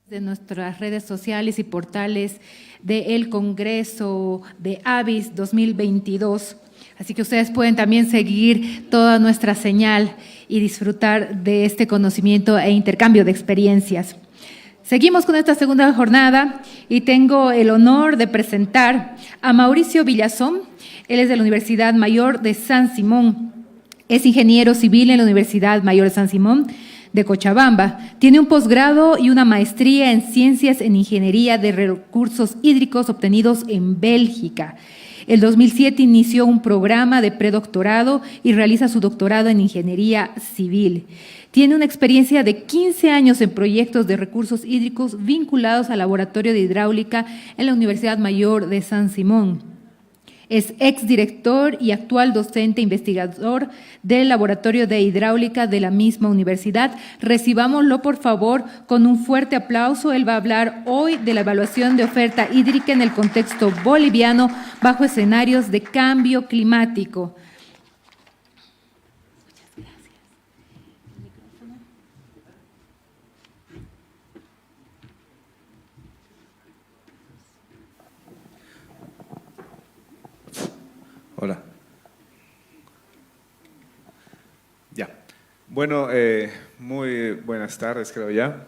De nuestras redes sociales y portales del Congreso de ABIS 2022. Así que ustedes pueden también seguir toda nuestra señal y disfrutar de este conocimiento e intercambio de experiencias. Seguimos con esta segunda jornada y tengo el honor de presentar a Mauricio Villazón. Él es de la Universidad Mayor de San Simón. Es ingeniero civil en la Universidad Mayor de San Simón de Cochabamba. Tiene un posgrado y una maestría en Ciencias en Ingeniería de Recursos Hídricos obtenidos en Bélgica. En 2007 inició un programa de predoctorado y realiza su doctorado en Ingeniería Civil. Tiene una experiencia de 15 años en proyectos de recursos hídricos vinculados al Laboratorio de Hidráulica en la Universidad Mayor de San Simón. Es exdirector y actual docente investigador del Laboratorio de Hidráulica de la misma universidad. Recibámoslo, por favor, con un fuerte aplauso. Él va a hablar hoy de la evaluación de oferta hídrica en el contexto boliviano bajo escenarios de cambio climático. Hola. Ya. Bueno, muy buenas tardes, creo ya.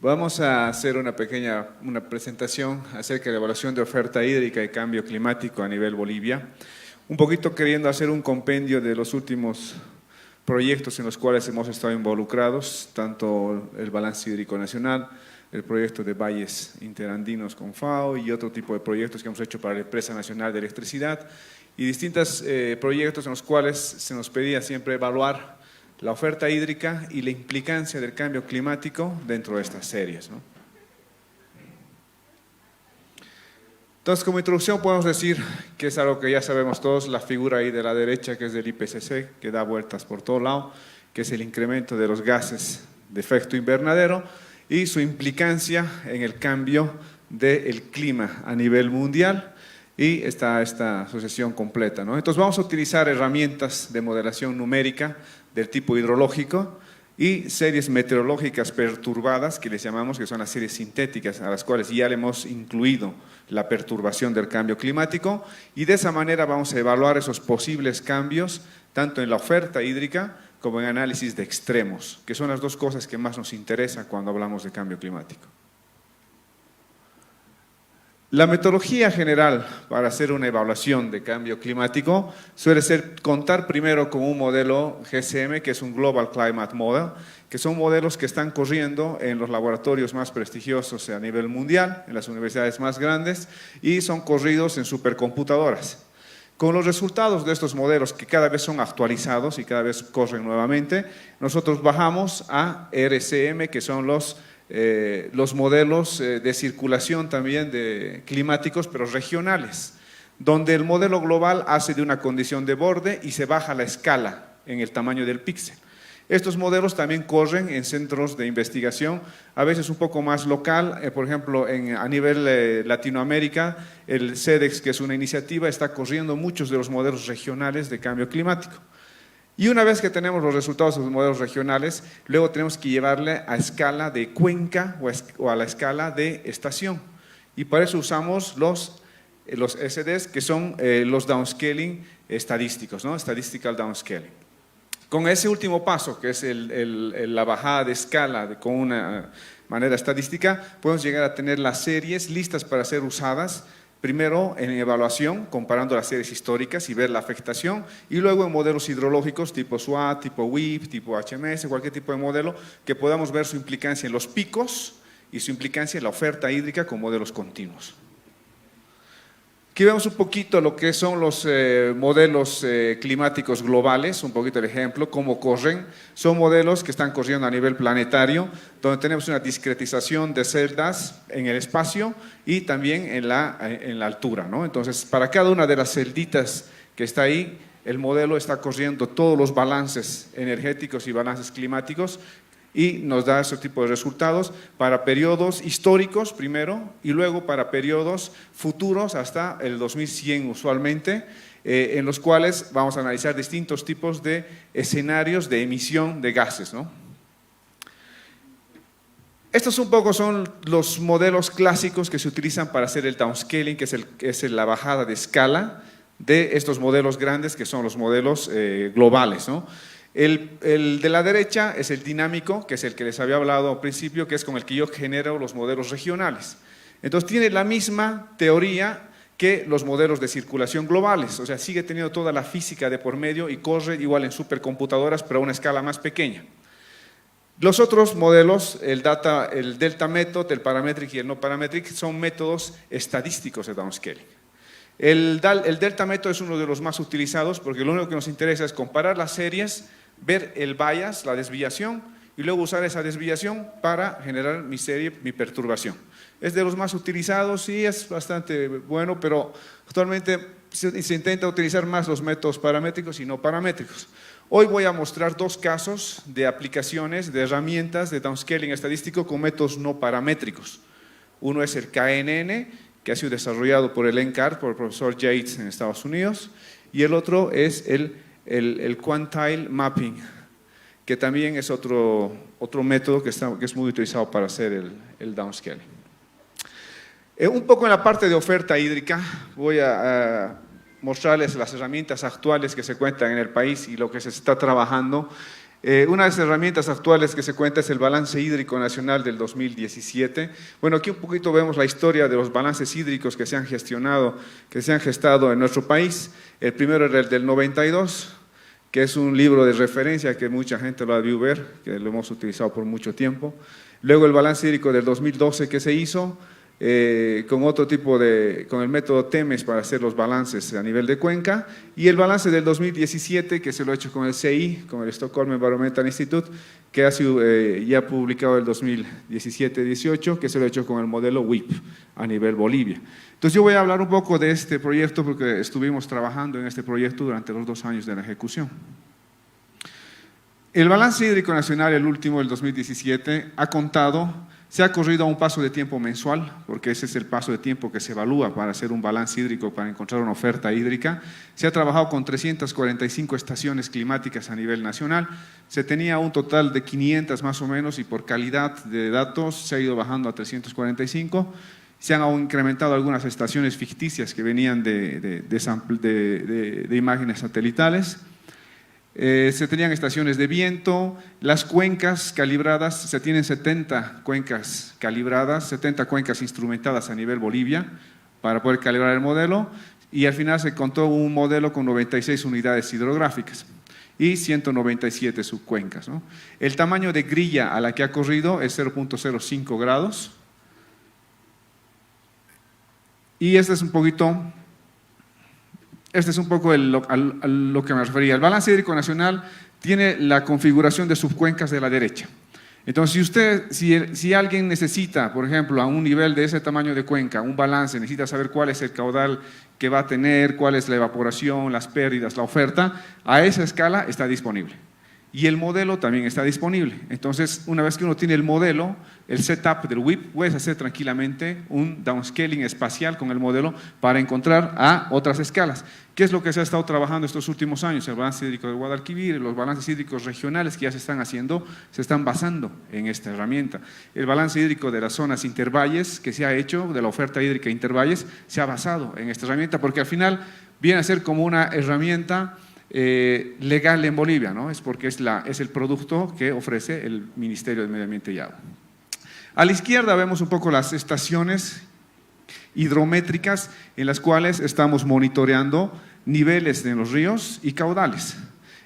Vamos a hacer una presentación acerca de la evaluación de oferta hídrica y cambio climático a nivel Bolivia. Un poquito queriendo hacer un compendio de los últimos proyectos en los cuales hemos estado involucrados, tanto el Balance Hídrico Nacional, el proyecto de valles interandinos con FAO y otro tipo de proyectos que hemos hecho para la Empresa Nacional de Electricidad y distintos proyectos en los cuales se nos pedía siempre evaluar la oferta hídrica y la implicancia del cambio climático dentro de estas series, ¿no? Entonces, como introducción podemos decir que es algo que ya sabemos todos, la figura ahí de la derecha que es del IPCC, que da vueltas por todo lado, que es el incremento de los gases de efecto invernadero y su implicancia en el cambio del clima a nivel mundial. Y está esta asociación completa, ¿no? Entonces vamos a utilizar herramientas de modelación numérica del tipo hidrológico y series meteorológicas perturbadas, que les llamamos, que son las series sintéticas, a las cuales ya le hemos incluido la perturbación del cambio climático, y de esa manera vamos a evaluar esos posibles cambios, tanto en la oferta hídrica como en análisis de extremos, que son las dos cosas que más nos interesan cuando hablamos de cambio climático. La metodología general para hacer una evaluación de cambio climático suele ser contar primero con un modelo GCM, que es un Global Climate Model, que son modelos que están corriendo en los laboratorios más prestigiosos a nivel mundial, en las universidades más grandes, y son corridos en supercomputadoras. Con los resultados de estos modelos, que cada vez son actualizados y cada vez corren nuevamente, nosotros bajamos a RCM, que son los modelos de circulación también de climáticos, pero regionales, donde el modelo global hace de una condición de borde y se baja la escala en el tamaño del píxel. Estos modelos también corren en centros de investigación, a veces un poco más local, por ejemplo, a nivel Latinoamérica, el CEDEX, que es una iniciativa, está corriendo muchos de los modelos regionales de cambio climático. Y una vez que tenemos los resultados de los modelos regionales, luego tenemos que llevarle a escala de cuenca o a la escala de estación. Y para eso usamos los SDs, que son los downscaling estadísticos, ¿no? Statistical downscaling. Con ese último paso, que es la bajada de escala con una manera estadística, podemos llegar a tener las series listas para ser usadas, primero en evaluación, comparando las series históricas y ver la afectación, y luego en modelos hidrológicos tipo SWAT, tipo WIP, tipo HMS, cualquier tipo de modelo, que podamos ver su implicancia en los picos y su implicancia en la oferta hídrica con modelos continuos. Aquí vemos un poquito lo que son los modelos climáticos globales, un poquito el ejemplo, cómo corren. Son modelos que están corriendo a nivel planetario, donde tenemos una discretización de celdas en el espacio y también en la altura, ¿no? Entonces, para cada una de las celditas que está ahí, el modelo está corriendo todos los balances energéticos y balances climáticos y nos da ese tipo de resultados para periodos históricos primero y luego para periodos futuros hasta el 2100 usualmente, en los cuales vamos a analizar distintos tipos de escenarios de emisión de gases, ¿no? Estos un poco son los modelos clásicos que se utilizan para hacer el downscaling, que es la bajada de escala de estos modelos grandes, que son los modelos globales, ¿no? El de la derecha es el dinámico, que es el que les había hablado al principio, que es con el que yo genero los modelos regionales. Entonces tiene la misma teoría que los modelos de circulación globales, o sea, sigue teniendo toda la física de por medio y corre igual en supercomputadoras, pero a una escala más pequeña. Los otros modelos, el Delta Method, el Parametric y el No Parametric, son métodos estadísticos de downscaling. El Delta Method es uno de los más utilizados porque lo único que nos interesa es comparar las series, ver el bias, la desviación, y luego usar esa desviación para generar mi serie, mi perturbación. Es de los más utilizados, sí, es bastante bueno, pero actualmente se intenta utilizar más los métodos paramétricos y no paramétricos. Hoy voy a mostrar dos casos de aplicaciones, de herramientas de downscaling estadístico con métodos no paramétricos. Uno es el KNN, que ha sido desarrollado por el NCAR, por el profesor Yates en Estados Unidos, y el otro es el Quantile Mapping, que también es otro método que es muy utilizado para hacer el downscaling. Un poco en la parte de oferta hídrica, voy a mostrarles las herramientas actuales que se cuentan en el país y lo que se está trabajando. Una de las herramientas actuales que se cuenta es el Balance Hídrico Nacional del 2017. Bueno, aquí un poquito vemos la historia de los balances hídricos que se han gestionado, que se han gestado en nuestro país. El primero era el del 92, que es un libro de referencia que mucha gente lo ha debido ver, que lo hemos utilizado por mucho tiempo. Luego el balance hídrico del 2012 que se hizo, con el método TEMES para hacer los balances a nivel de cuenca, y el balance del 2017 que se lo ha hecho con el CI, con el Stockholm Environmental Institute, que ha sido ya publicado el 2017-18, que se lo ha hecho con el modelo WIP a nivel Bolivia. Entonces yo voy a hablar un poco de este proyecto porque estuvimos trabajando en este proyecto durante los 2 años de la ejecución. El balance hídrico nacional, el último del 2017, se ha corrido a un paso de tiempo mensual, porque ese es el paso de tiempo que se evalúa para hacer un balance hídrico, para encontrar una oferta hídrica. Se ha trabajado con 345 estaciones climáticas a nivel nacional. Se tenía un total de 500 más o menos y por calidad de datos se ha ido bajando a 345. Se han incrementado algunas estaciones ficticias que venían de imágenes satelitales. Se tenían estaciones de viento, las cuencas calibradas, se tienen 70 cuencas calibradas, 70 cuencas instrumentadas a nivel Bolivia para poder calibrar el modelo, y al final se contó un modelo con 96 unidades hidrográficas y 197 subcuencas, ¿no? El tamaño de grilla a la que ha corrido es 0.05 grados, y este es un poco a lo que me refería. El balance hídrico nacional tiene la configuración de subcuencas de la derecha. Entonces, si alguien necesita, por ejemplo, a un nivel de ese tamaño de cuenca, un balance, necesita saber cuál es el caudal que va a tener, cuál es la evaporación, las pérdidas, la oferta, a esa escala está disponible. Y el modelo también está disponible. Entonces, una vez que uno tiene el modelo, el setup del WIP, puedes hacer tranquilamente un downscaling espacial con el modelo para encontrar a otras escalas. ¿Qué es lo que se ha estado trabajando estos últimos años? El balance hídrico de Guadalquivir, los balances hídricos regionales que ya se están haciendo, se están basando en esta herramienta. El balance hídrico de las zonas intervalles que se ha hecho, de la oferta hídrica intervalles, se ha basado en esta herramienta, porque al final viene a ser como una herramienta legal en Bolivia, ¿no? Es porque es el producto que ofrece el Ministerio de Medio Ambiente y Agua. A la izquierda vemos un poco las estaciones hidrométricas en las cuales estamos monitoreando niveles en los ríos y caudales.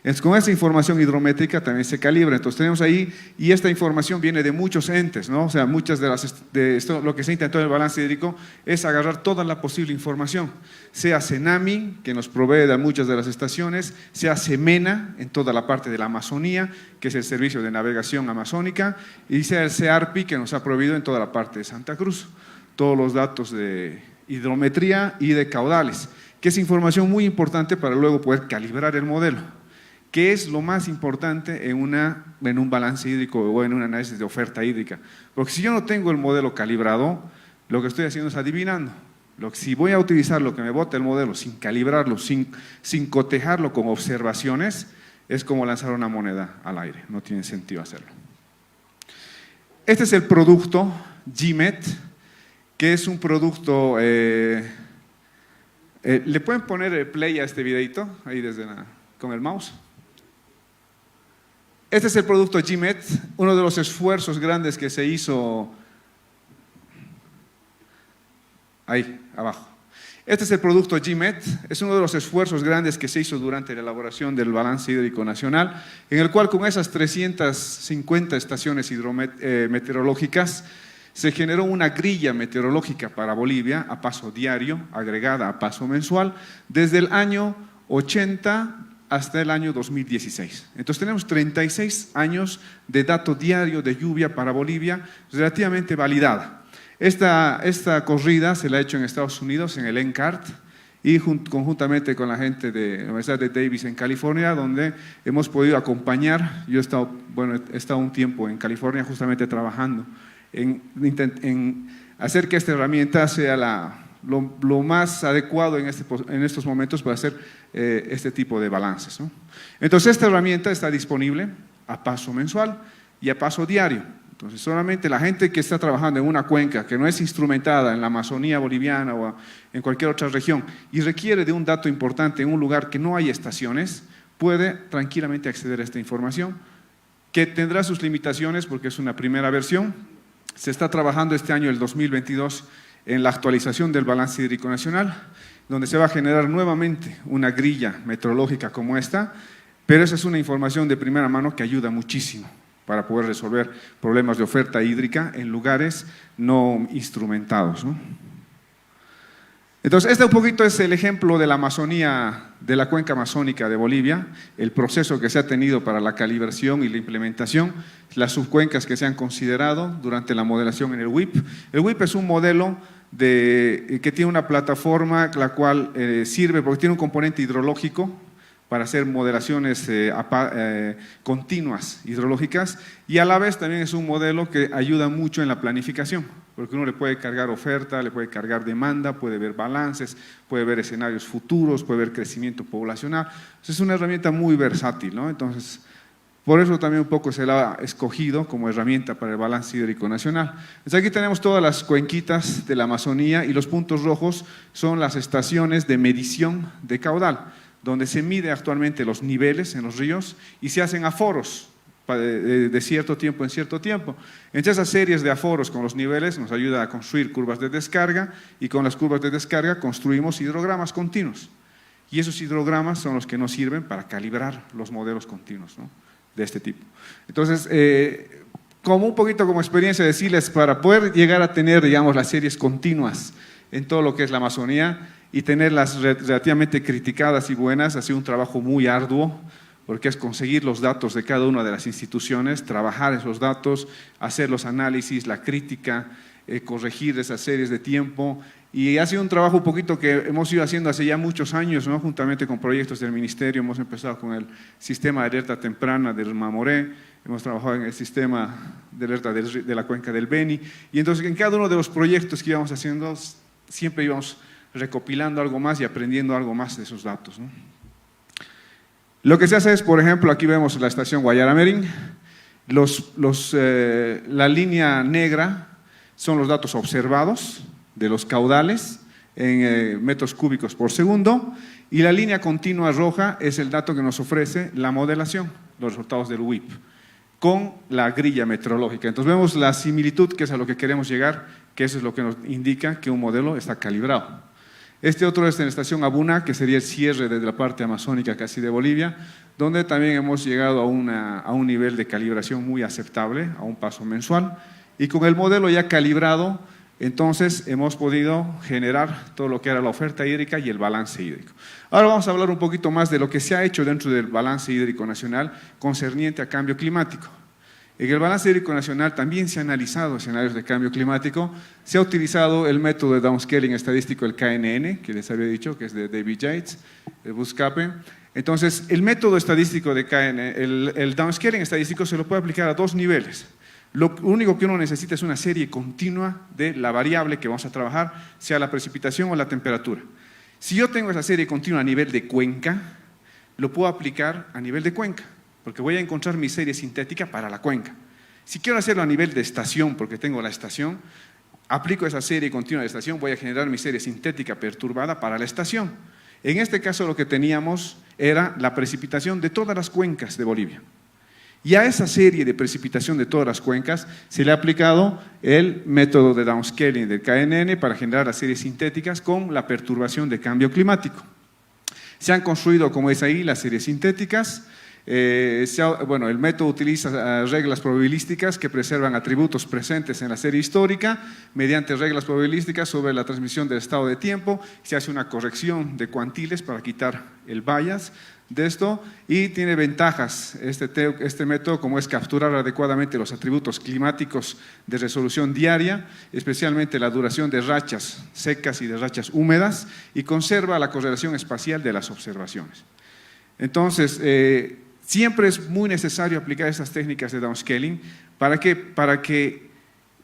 Entonces, con esa información hidrométrica también se calibra. Entonces tenemos ahí, y esta información viene de muchos entes, ¿no? O sea, muchas de esto, lo que se intentó en el balance hídrico es agarrar toda la posible información, sea CENAMI, que nos provee de muchas de las estaciones, sea CEMENA, en toda la parte de la Amazonía, que es el Servicio de Navegación Amazónica, y sea el CEARPI, que nos ha proveído en toda la parte de Santa Cruz, todos los datos de hidrometría y de caudales, que es información muy importante para luego poder calibrar el modelo. ¿Qué es lo más importante en un balance hídrico o en un análisis de oferta hídrica? Porque si yo no tengo el modelo calibrado, lo que estoy haciendo es adivinando. Si voy a utilizar lo que me bota el modelo sin calibrarlo, sin cotejarlo con observaciones, es como lanzar una moneda al aire, no tiene sentido hacerlo. Este es el producto GMET, que es un producto, ¿le pueden poner play a este videito ahí con el mouse? Este es el producto GMET, uno de los esfuerzos grandes que se hizo ahí abajo. Este es el producto GMET, es uno de los esfuerzos grandes que se hizo durante la elaboración del Balance Hídrico Nacional, en el cual con esas 350 estaciones meteorológicas se generó una grilla meteorológica para Bolivia a paso diario, agregada a paso mensual, desde el año 80 hasta el año 2016. Entonces tenemos 36 años de dato diario de lluvia para Bolivia relativamente validada. Esta corrida se la ha hecho en Estados Unidos, en el NCART, y conjuntamente con la gente de la Universidad de Davis en California, donde hemos podido acompañar. Yo he estado un tiempo en California justamente trabajando en hacer que esta herramienta sea lo más adecuado en estos momentos para hacer este tipo de balances, ¿no? Entonces esta herramienta está disponible a paso mensual y a paso diario. Entonces solamente la gente que está trabajando en una cuenca que no es instrumentada en la Amazonía boliviana o en cualquier otra región y requiere de un dato importante en un lugar que no hay estaciones, puede tranquilamente acceder a esta información, que tendrá sus limitaciones porque es una primera versión. Se está trabajando este año, el 2022, en la actualización del Balance Hídrico Nacional, donde se va a generar nuevamente una grilla meteorológica como esta, pero esa es una información de primera mano que ayuda muchísimo para poder resolver problemas de oferta hídrica en lugares no instrumentados, ¿no? Entonces, este un poquito es el ejemplo de la Amazonía, de la cuenca amazónica de Bolivia, el proceso que se ha tenido para la calibración y la implementación, las subcuencas que se han considerado durante la modelación en el WIP. El WIP es un modelo que tiene una plataforma la cual sirve porque tiene un componente hidrológico para hacer modelaciones continuas hidrológicas, y a la vez también es un modelo que ayuda mucho en la planificación, porque uno le puede cargar oferta, le puede cargar demanda, puede ver balances, puede ver escenarios futuros, puede ver crecimiento poblacional. Entonces, es una herramienta muy versátil, ¿no? Entonces, por eso también un poco se la ha escogido como herramienta para el Balance Hídrico Nacional. Entonces, aquí tenemos todas las cuenquitas de la Amazonía y los puntos rojos son las estaciones de medición de caudal, donde se mide actualmente los niveles en los ríos y se hacen aforos de cierto tiempo en cierto tiempo. Entre esas series de aforos con los niveles nos ayuda a construir curvas de descarga, y con las curvas de descarga construimos hidrogramas continuos. Y esos hidrogramas son los que nos sirven para calibrar los modelos continuos, ¿no?, de este tipo. Entonces, como un poquito como experiencia decirles, para poder llegar a tener, digamos, las series continuas en todo lo que es la Amazonía y tenerlas relativamente criticadas y buenas, ha sido un trabajo muy arduo, porque es conseguir los datos de cada una de las instituciones, trabajar esos datos, hacer los análisis, la crítica, corregir esas series de tiempo, y ha sido un trabajo un poquito que hemos ido haciendo hace ya muchos años, ¿no?, juntamente con proyectos del Ministerio. Hemos empezado con el sistema de alerta temprana del Mamoré, hemos trabajado en el sistema de alerta de la cuenca del Beni, y entonces en cada uno de los proyectos que íbamos haciendo siempre íbamos recopilando algo más y aprendiendo algo más de esos datos, ¿no? Lo que se hace es, por ejemplo, aquí vemos la estación Guayaramerín, la línea negra son los datos observados de los caudales en metros cúbicos por segundo, y la línea continua roja es el dato que nos ofrece la modelación, los resultados del WIP, con la grilla meteorológica. Entonces vemos la similitud, que es a lo que queremos llegar, que eso es lo que nos indica que un modelo está calibrado. Este otro es en la estación Abuna, que sería el cierre de la parte amazónica casi de Bolivia, donde también hemos llegado a un nivel de calibración muy aceptable, a un paso mensual, y con el modelo ya calibrado, entonces hemos podido generar todo lo que era la oferta hídrica y el balance hídrico. Ahora vamos a hablar un poquito más de lo que se ha hecho dentro del Balance Hídrico Nacional concerniente a cambio climático. En el Balance Hídrico Nacional también se han analizado escenarios de cambio climático, se ha utilizado el método de downscaling estadístico, el KNN, que les había dicho, que es de David Yates, de Bootstrap. Entonces, el método estadístico de KNN, el downscaling estadístico se lo puede aplicar a dos niveles. Lo único que uno necesita es una serie continua de la variable que vamos a trabajar, sea la precipitación o la temperatura. Si yo tengo esa serie continua a nivel de cuenca, lo puedo aplicar a nivel de cuenca, porque voy a encontrar mi serie sintética para la cuenca. Si quiero hacerlo a nivel de estación, porque tengo la estación, aplico esa serie continua de estación, voy a generar mi serie sintética perturbada para la estación. En este caso lo que teníamos era la precipitación de todas las cuencas de Bolivia. Y a esa serie de precipitación de todas las cuencas se le ha aplicado el método de downscaling del KNN para generar las series sintéticas con la perturbación de cambio climático. Se han construido, como es ahí, las series sintéticas. Bueno, el método utiliza reglas probabilísticas que preservan atributos presentes en la serie histórica. Mediante reglas probabilísticas sobre la transmisión del estado de tiempo, se hace una corrección de cuantiles para quitar el bias de esto, y tiene ventajas este método, como es capturar adecuadamente los atributos climáticos de resolución diaria, especialmente la duración de rachas secas y de rachas húmedas, y conserva la correlación espacial de las observaciones. Entonces, siempre es muy necesario aplicar estas técnicas de downscaling para que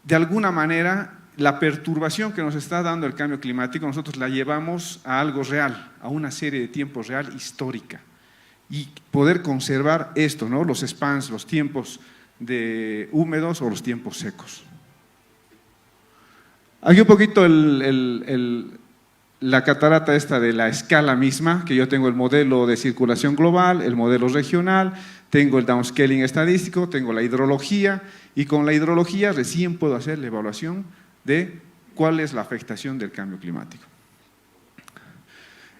de alguna manera la perturbación que nos está dando el cambio climático nosotros la llevamos a algo real, a una serie de tiempo real histórica, y poder conservar esto, ¿no? Los spans, los tiempos de húmedos o los tiempos secos. Aquí un poquito la catarata esta de la escala misma, que yo tengo el modelo de circulación global, el modelo regional, tengo el downscaling estadístico, tengo la hidrología, y con la hidrología recién puedo hacer la evaluación de cuál es la afectación del cambio climático.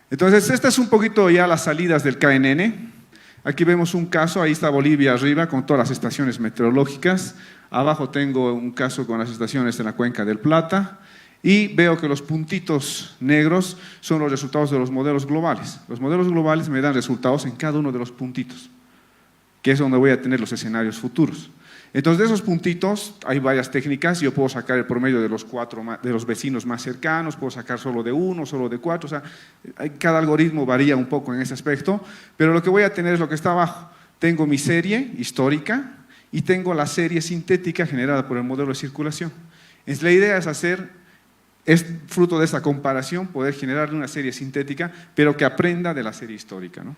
Entonces, estas es un poquito ya las salidas del KNN. Aquí vemos un caso, ahí está Bolivia arriba con todas las estaciones meteorológicas. Abajo tengo un caso con las estaciones en la Cuenca del Plata. Y veo que los puntitos negros son los resultados de los modelos globales. Los modelos globales me dan resultados en cada uno de los puntitos, que es donde voy a tener los escenarios futuros. Entonces, de esos puntitos hay varias técnicas. Yo puedo sacar el promedio de los vecinos más cercanos, puedo sacar solo de uno, solo de cuatro. O sea, cada algoritmo varía un poco en ese aspecto, pero lo que voy a tener es lo que está abajo. Tengo mi serie histórica y tengo la serie sintética generada por el modelo de circulación. Entonces, la idea es fruto de esta comparación, poder generar una serie sintética, pero que aprenda de la serie histórica, ¿no?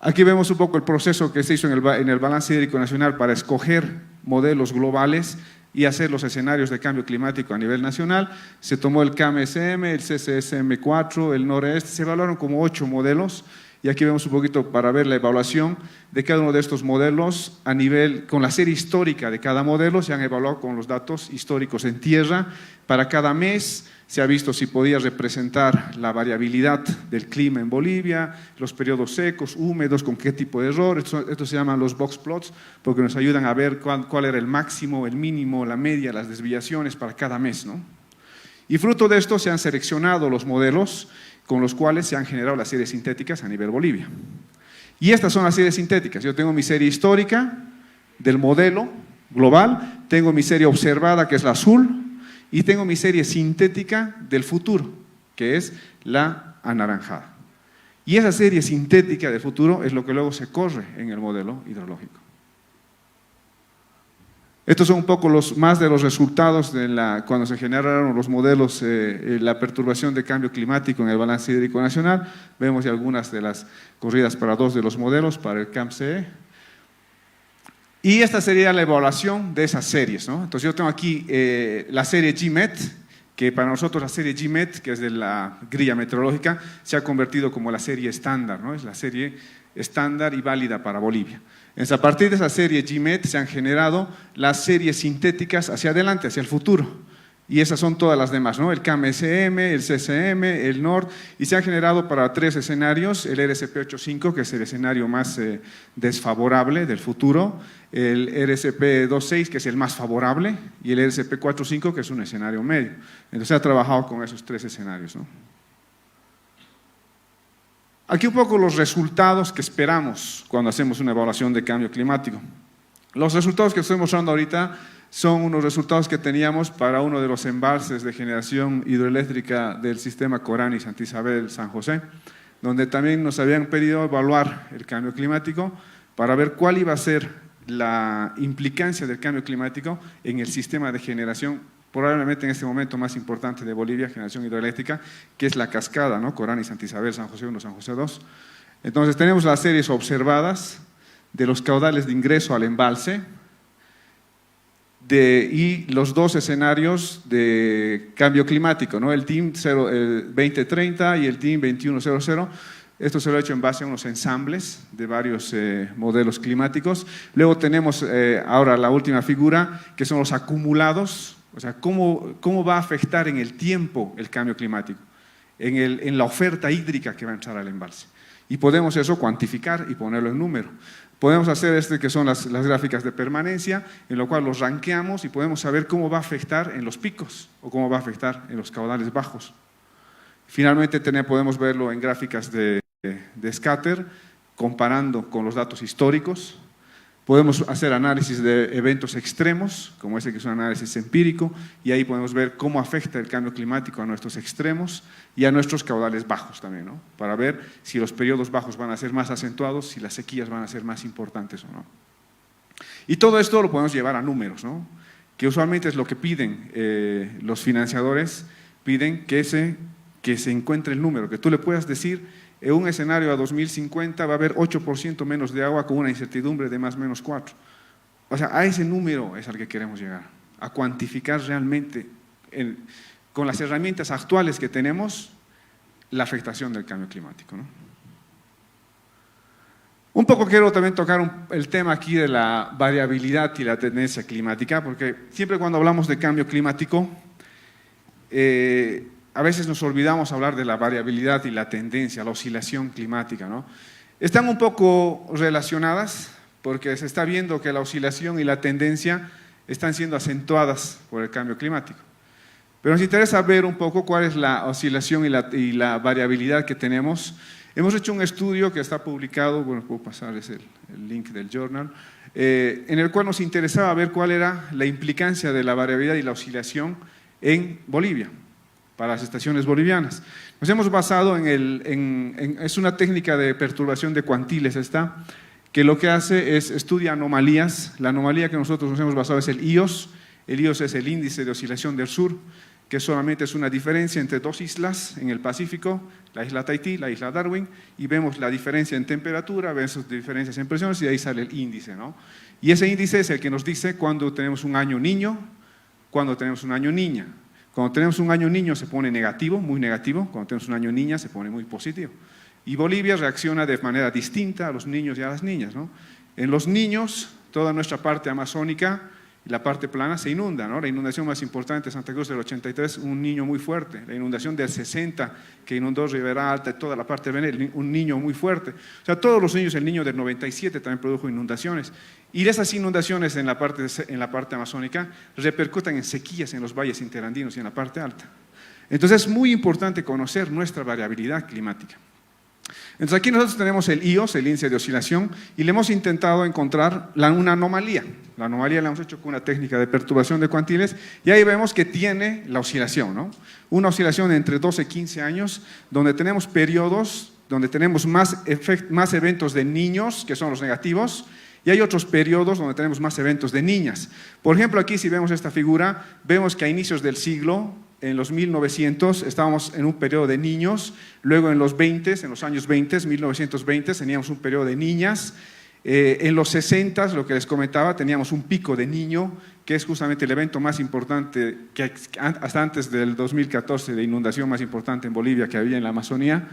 Aquí vemos un poco el proceso que se hizo en el balance hídrico nacional para escoger modelos globales y hacer los escenarios de cambio climático a nivel nacional. Se tomó el KMSM, el CCSM4, el Noreste, se evaluaron como 8 modelos, y aquí vemos un poquito para ver la evaluación de cada uno de estos modelos a nivel, con la serie histórica de cada modelo. Se han evaluado con los datos históricos en tierra. Para cada mes se ha visto si podía representar la variabilidad del clima en Bolivia, los periodos secos, húmedos, con qué tipo de error. Estos se llaman los box plots, porque nos ayudan a ver cuál era el máximo, el mínimo, la media, las desviaciones para cada mes, ¿no? Y fruto de esto se han seleccionado los modelos con los cuales se han generado las series sintéticas a nivel Bolivia. Y estas son las series sintéticas. Yo tengo mi serie histórica del modelo global, tengo mi serie observada, que es la azul, y tengo mi serie sintética del futuro, que es la anaranjada. Y esa serie sintética del futuro es lo que luego se corre en el modelo hidrológico. Estos son un poco más de los resultados cuando se generaron los modelos, la perturbación de cambio climático en el balance hídrico nacional. Vemos ya algunas de las corridas para 2 de los modelos, para el CAMP-CE. Y esta sería la evaluación de esas series, ¿no? Entonces yo tengo aquí la serie GMET, que para nosotros la serie GMET, que es de la grilla meteorológica, se ha convertido como la serie estándar, ¿no? Es la serie estándar y válida para Bolivia. Entonces, a partir de esa serie GMET se han generado las series sintéticas hacia adelante, hacia el futuro. Y esas son todas las demás, ¿no? El KMSM, el CCM, el NORD, y se han generado para 3 escenarios: el RSP85, que es el escenario más desfavorable del futuro, el RSP26, que es el más favorable, y el RSP45, que es un escenario medio. Entonces se ha trabajado con esos 3 escenarios, ¿no? Aquí un poco los resultados que esperamos cuando hacemos una evaluación de cambio climático. Los resultados que estoy mostrando ahorita son unos resultados que teníamos para uno de los embalses de generación hidroeléctrica del sistema Corani Santa Isabel San José, donde también nos habían pedido evaluar el cambio climático para ver cuál iba a ser la implicancia del cambio climático en el sistema de generación, probablemente en este momento más importante de Bolivia, generación hidroeléctrica, que es la cascada, ¿no? Corani, Santa Isabel, San José 1, San José 2. Entonces tenemos las series observadas de los caudales de ingreso al embalse y los dos escenarios de cambio climático, ¿no? El TEAM 2030 y el TEAM 2100. Esto se lo he hecho en base a unos ensambles de varios modelos climáticos. Luego tenemos ahora la última figura, que son los acumulados, o sea, cómo va a afectar en el tiempo el cambio climático, en la oferta hídrica que va a entrar al embalse. Y podemos eso cuantificar y ponerlo en número. Podemos hacer que son las gráficas de permanencia, en lo cual los rankeamos y podemos saber cómo va a afectar en los picos o cómo va a afectar en los caudales bajos. Finalmente podemos verlo en gráficas de scatter, comparando con los datos históricos. Podemos hacer análisis de eventos extremos, como que es un análisis empírico, y ahí podemos ver cómo afecta el cambio climático a nuestros extremos y a nuestros caudales bajos también, ¿no? Para ver si los periodos bajos van a ser más acentuados, si las sequías van a ser más importantes o no. Y todo esto lo podemos llevar a números, ¿no? Que usualmente es lo que piden los financiadores, piden que se encuentre el número, que tú le puedas decir, en un escenario a 2050 va a haber 8% menos de agua con una incertidumbre de más o menos 4. O sea, a ese número es al que queremos llegar, a cuantificar realmente, con las herramientas actuales que tenemos, la afectación del cambio climático, ¿no? Un poco quiero también tocar el tema aquí de la variabilidad y la tendencia climática, porque siempre cuando hablamos de cambio climático, a veces nos olvidamos hablar de la variabilidad y la tendencia, la oscilación climática, ¿no? Están un poco relacionadas porque se está viendo que la oscilación y la tendencia están siendo acentuadas por el cambio climático. Pero nos interesa ver un poco cuál es la oscilación y la variabilidad que tenemos. Hemos hecho un estudio que está publicado, bueno, puedo pasarles el link del journal, en el cual nos interesaba ver cuál era la implicancia de la variabilidad y la oscilación en Bolivia, para las estaciones bolivianas. Nos hemos basado es una técnica de perturbación de cuantiles que lo que hace es estudia anomalías. La anomalía que nosotros nos hemos basado es el IOS. El IOS es el índice de oscilación del sur, que solamente es una diferencia entre dos islas en el Pacífico, la isla Tahití, la isla Darwin, y vemos la diferencia en temperatura, vemos diferencias en presiones y ahí sale el índice, ¿no? Y ese índice es el que nos dice cuándo tenemos un año niño, cuándo tenemos un año niña. Cuando tenemos un año niño se pone negativo, muy negativo. Cuando tenemos un año niña se pone muy positivo. Y Bolivia reacciona de manera distinta a los niños y a las niñas, ¿no? En los niños, toda nuestra parte amazónica y la parte plana se inunda, ¿no? La inundación más importante de Santa Cruz del 83, un niño muy fuerte. La inundación del 60, que inundó Ribera Alta y toda la parte de Bené, un niño muy fuerte. O sea, todos los niños, el niño del 97 también produjo inundaciones. Y esas inundaciones en la parte amazónica repercuten en sequías en los valles interandinos y en la parte alta. Entonces es muy importante conocer nuestra variabilidad climática. Entonces aquí nosotros tenemos el IOS, el índice de oscilación, y le hemos intentado encontrar una anomalía. La anomalía la hemos hecho con una técnica de perturbación de cuantiles y ahí vemos que tiene la oscilación, ¿no? Una oscilación entre 12 y 15 años, donde tenemos periodos, donde tenemos más eventos de niños, que son los negativos, y hay otros periodos donde tenemos más eventos de niñas. Por ejemplo, aquí si vemos esta figura, vemos que a inicios del siglo, en los 1900, estábamos en un periodo de niños, luego en los 20, en los años 20, 1920, teníamos un periodo de niñas, en los 60, lo que les comentaba, teníamos un pico de niño, que es justamente el evento más importante, que hasta antes del 2014, de inundación más importante en Bolivia que había en la Amazonía,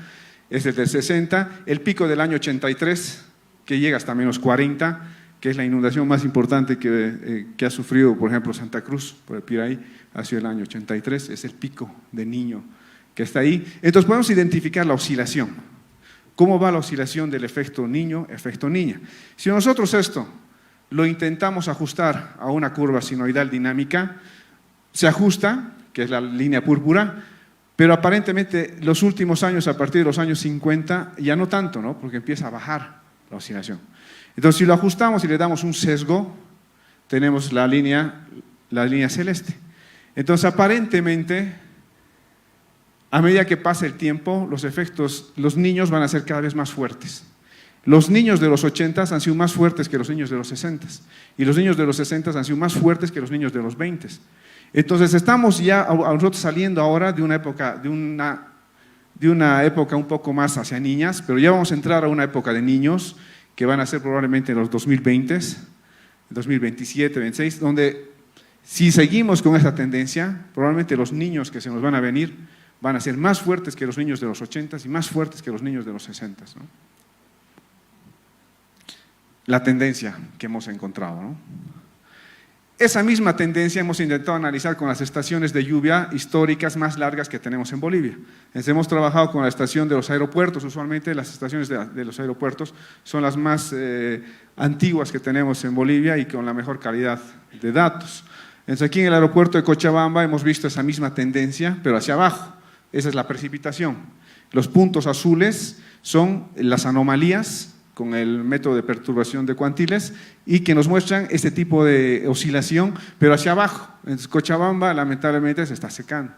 es el del 60, el pico del año 83, que llega hasta menos 40, que es la inundación más importante que ha sufrido, por ejemplo, Santa Cruz, por el Piraí, ha sido el año 83, es el pico de niño que está ahí. Entonces podemos identificar la oscilación. ¿Cómo va la oscilación del efecto niño, efecto niña? Si nosotros esto lo intentamos ajustar a una curva sinoidal dinámica, se ajusta, que es la línea púrpura, pero aparentemente los últimos años, a partir de los años 50, ya no tanto, ¿no? Porque empieza a bajar la oscilación. Entonces, si lo ajustamos y le damos un sesgo, tenemos la línea celeste. Entonces, aparentemente, a medida que pasa el tiempo, los niños van a ser cada vez más fuertes. Los niños de los 80 han sido más fuertes que los niños de los 60 y los niños de los 60 han sido más fuertes que los niños de los 20. Entonces, estamos ya nosotros saliendo ahora de una época un poco más hacia niñas, pero ya vamos a entrar a una época de niños que van a ser probablemente en los 2020, 2027, 2026, donde Si seguimos con esa tendencia, probablemente los niños que se nos van a venir van a ser más fuertes que los niños de los 80 y más fuertes que los niños de los 60, ¿no? La tendencia que hemos encontrado, ¿no? Esa misma tendencia hemos intentado analizar con las estaciones de lluvia históricas más largas que tenemos en Bolivia. Hemos trabajado con la estación de los aeropuertos, usualmente las estaciones de los aeropuertos son las más antiguas que tenemos en Bolivia y con la mejor calidad de datos. Entonces, aquí en el aeropuerto de Cochabamba hemos visto esa misma tendencia, pero hacia abajo. Esa es la precipitación. Los puntos azules son las anomalías con el método de perturbación de cuantiles y que nos muestran este tipo de oscilación, pero hacia abajo. Entonces, Cochabamba lamentablemente se está secando.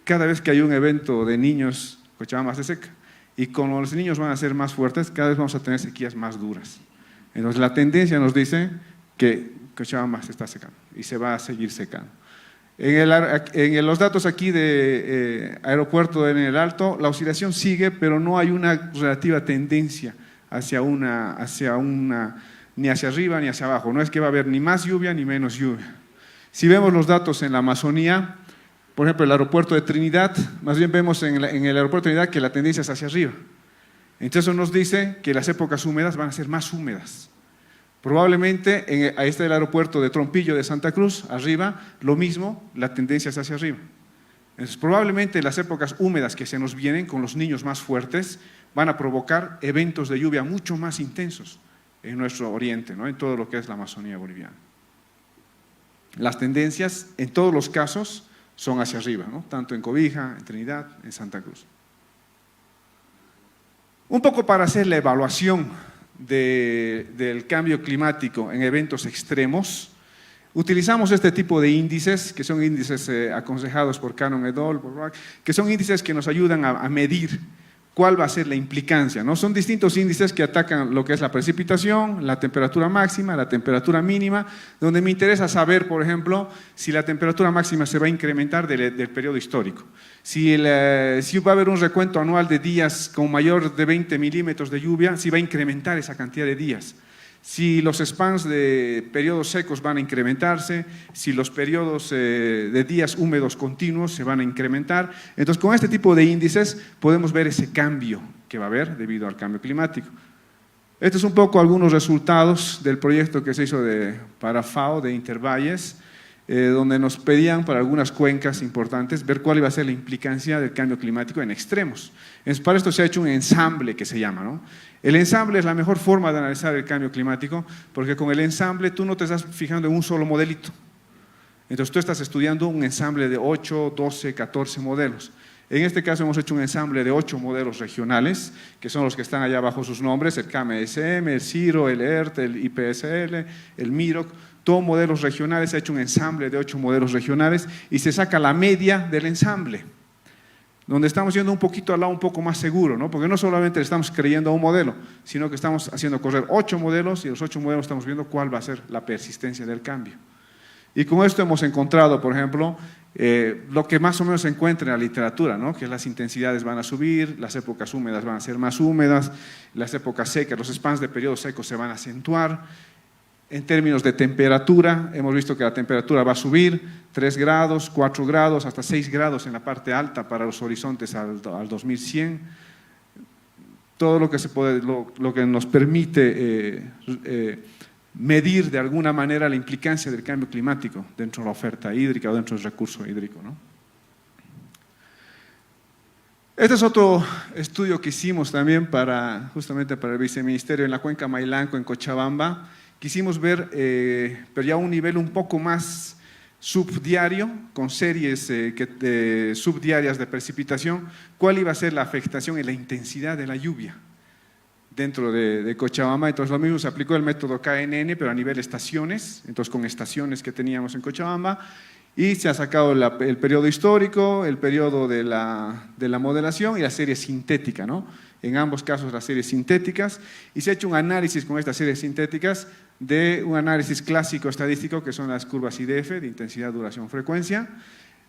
Cada vez que hay un evento de niños, Cochabamba se seca. Y como los niños van a ser más fuertes, cada vez vamos a tener sequías más duras. Entonces, la tendencia nos dice que Cochabamba se está secando y se va a seguir secando. En los datos aquí de aeropuerto en el Alto, la oscilación sigue, pero no hay una relativa tendencia ni hacia arriba ni hacia abajo. No es que va a haber ni más lluvia ni menos lluvia. Si vemos los datos en la Amazonía, por ejemplo, el aeropuerto de Trinidad, más bien vemos en el aeropuerto de Trinidad que la tendencia es hacia arriba. Entonces eso nos dice que las épocas húmedas van a ser más húmedas. Probablemente ahí está el aeropuerto de Trompillo de Santa Cruz, arriba, lo mismo, la tendencia es hacia arriba. Entonces, probablemente las épocas húmedas que se nos vienen con los niños más fuertes van a provocar eventos de lluvia mucho más intensos en nuestro oriente, ¿no? En todo lo que es la Amazonía boliviana. Las tendencias, en todos los casos, son hacia arriba, ¿no? Tanto en Cobija, en Trinidad, en Santa Cruz. Un poco para hacer la evaluación del cambio climático en eventos extremos, utilizamos este tipo de índices, que son índices aconsejados por Cannon et al., que son índices que nos ayudan a medir cuál va a ser la implicancia, ¿no? Son distintos índices que atacan lo que es la precipitación, la temperatura máxima, la temperatura mínima, donde me interesa saber, por ejemplo, si la temperatura máxima se va a incrementar del periodo histórico. Si va a haber un recuento anual de días con mayor de 20 milímetros de lluvia, si va a incrementar esa cantidad de días. Si los spans de periodos secos van a incrementarse, si los periodos de días húmedos continuos se van a incrementar. Entonces, con este tipo de índices podemos ver ese cambio que va a haber debido al cambio climático. Estos son un poco algunos resultados del proyecto que se hizo para FAO de Intervalles, donde nos pedían para algunas cuencas importantes ver cuál iba a ser la implicancia del cambio climático en extremos. Entonces, para esto se ha hecho un ensamble que se llama, ¿no? El ensamble es la mejor forma de analizar el cambio climático porque con el ensamble tú no te estás fijando en un solo modelito. Entonces tú estás estudiando un ensamble de 8, 12, 14 modelos. En este caso hemos hecho un ensamble de 8 modelos regionales, que son los que están allá bajo sus nombres, el KMSM, el CIRO, el ERT, el IPSL, el MIROC, todos modelos regionales. Se ha hecho un ensamble de 8 modelos regionales y se saca la media del ensamble, donde estamos yendo un poquito al lado un poco más seguro, ¿no? Porque no solamente le estamos creyendo a un modelo, sino que estamos haciendo correr 8 modelos y los 8 modelos estamos viendo cuál va a ser la persistencia del cambio. Y con esto hemos encontrado, por ejemplo, lo que más o menos se encuentra en la literatura, ¿no? Que las intensidades van a subir, las épocas húmedas van a ser más húmedas, las épocas secas, los spans de periodos secos se van a acentuar. En términos de temperatura, hemos visto que la temperatura va a subir 3 grados, 4 grados, hasta 6 grados en la parte alta para los horizontes al 2100. Todo lo que nos permite medir de alguna manera la implicancia del cambio climático dentro de la oferta hídrica o dentro del recurso hídrico, ¿no? Este es otro estudio que hicimos también justamente para el Viceministerio en la cuenca Mailanco, en Cochabamba. Quisimos ver, pero ya a un nivel un poco más subdiario, con series subdiarias de precipitación, cuál iba a ser la afectación y la intensidad de la lluvia dentro de Cochabamba. Entonces lo mismo se aplicó el método KNN, pero a nivel estaciones, entonces con estaciones que teníamos en Cochabamba, y se ha sacado el periodo histórico, el periodo de la modelación y la serie sintética, ¿no? En ambos casos las series sintéticas, y se ha hecho un análisis con estas series sintéticas de un análisis clásico estadístico que son las curvas IDF, de intensidad, duración, frecuencia,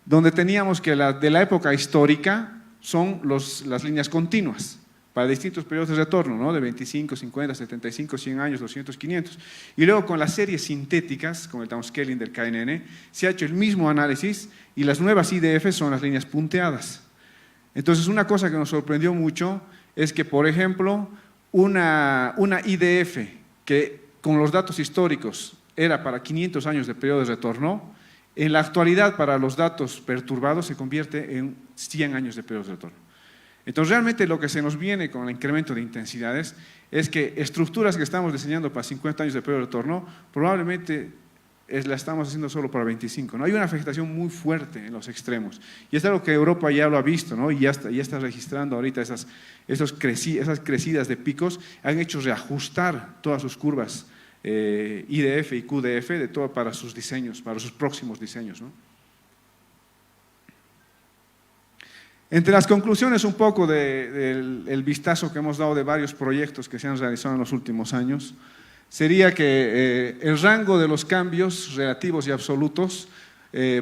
donde teníamos que de la época histórica son las líneas continuas, para distintos periodos de retorno, ¿no? De 25, 50, 75, 100 años, 200, 500. Y luego con las series sintéticas, con el downscaling del KNN, se ha hecho el mismo análisis y las nuevas IDF son las líneas punteadas. Entonces, una cosa que nos sorprendió mucho es que, por ejemplo, una IDF que con los datos históricos era para 500 años de periodo de retorno, en la actualidad para los datos perturbados se convierte en 100 años de periodo de retorno. Entonces, realmente lo que se nos viene con el incremento de intensidades es que estructuras que estamos diseñando para 50 años de periodo de retorno, probablemente la estamos haciendo solo para 25. ¿No? Hay una afectación muy fuerte en los extremos. Y es algo que Europa ya lo ha visto, ¿no? Y ya está registrando ahorita esas crecidas de picos, han hecho reajustar todas sus curvas IDF y QDF para sus diseños, para sus próximos diseños, ¿no? Entre las conclusiones un poco del vistazo que hemos dado de varios proyectos que se han realizado en los últimos años, sería que el rango de los cambios relativos y absolutos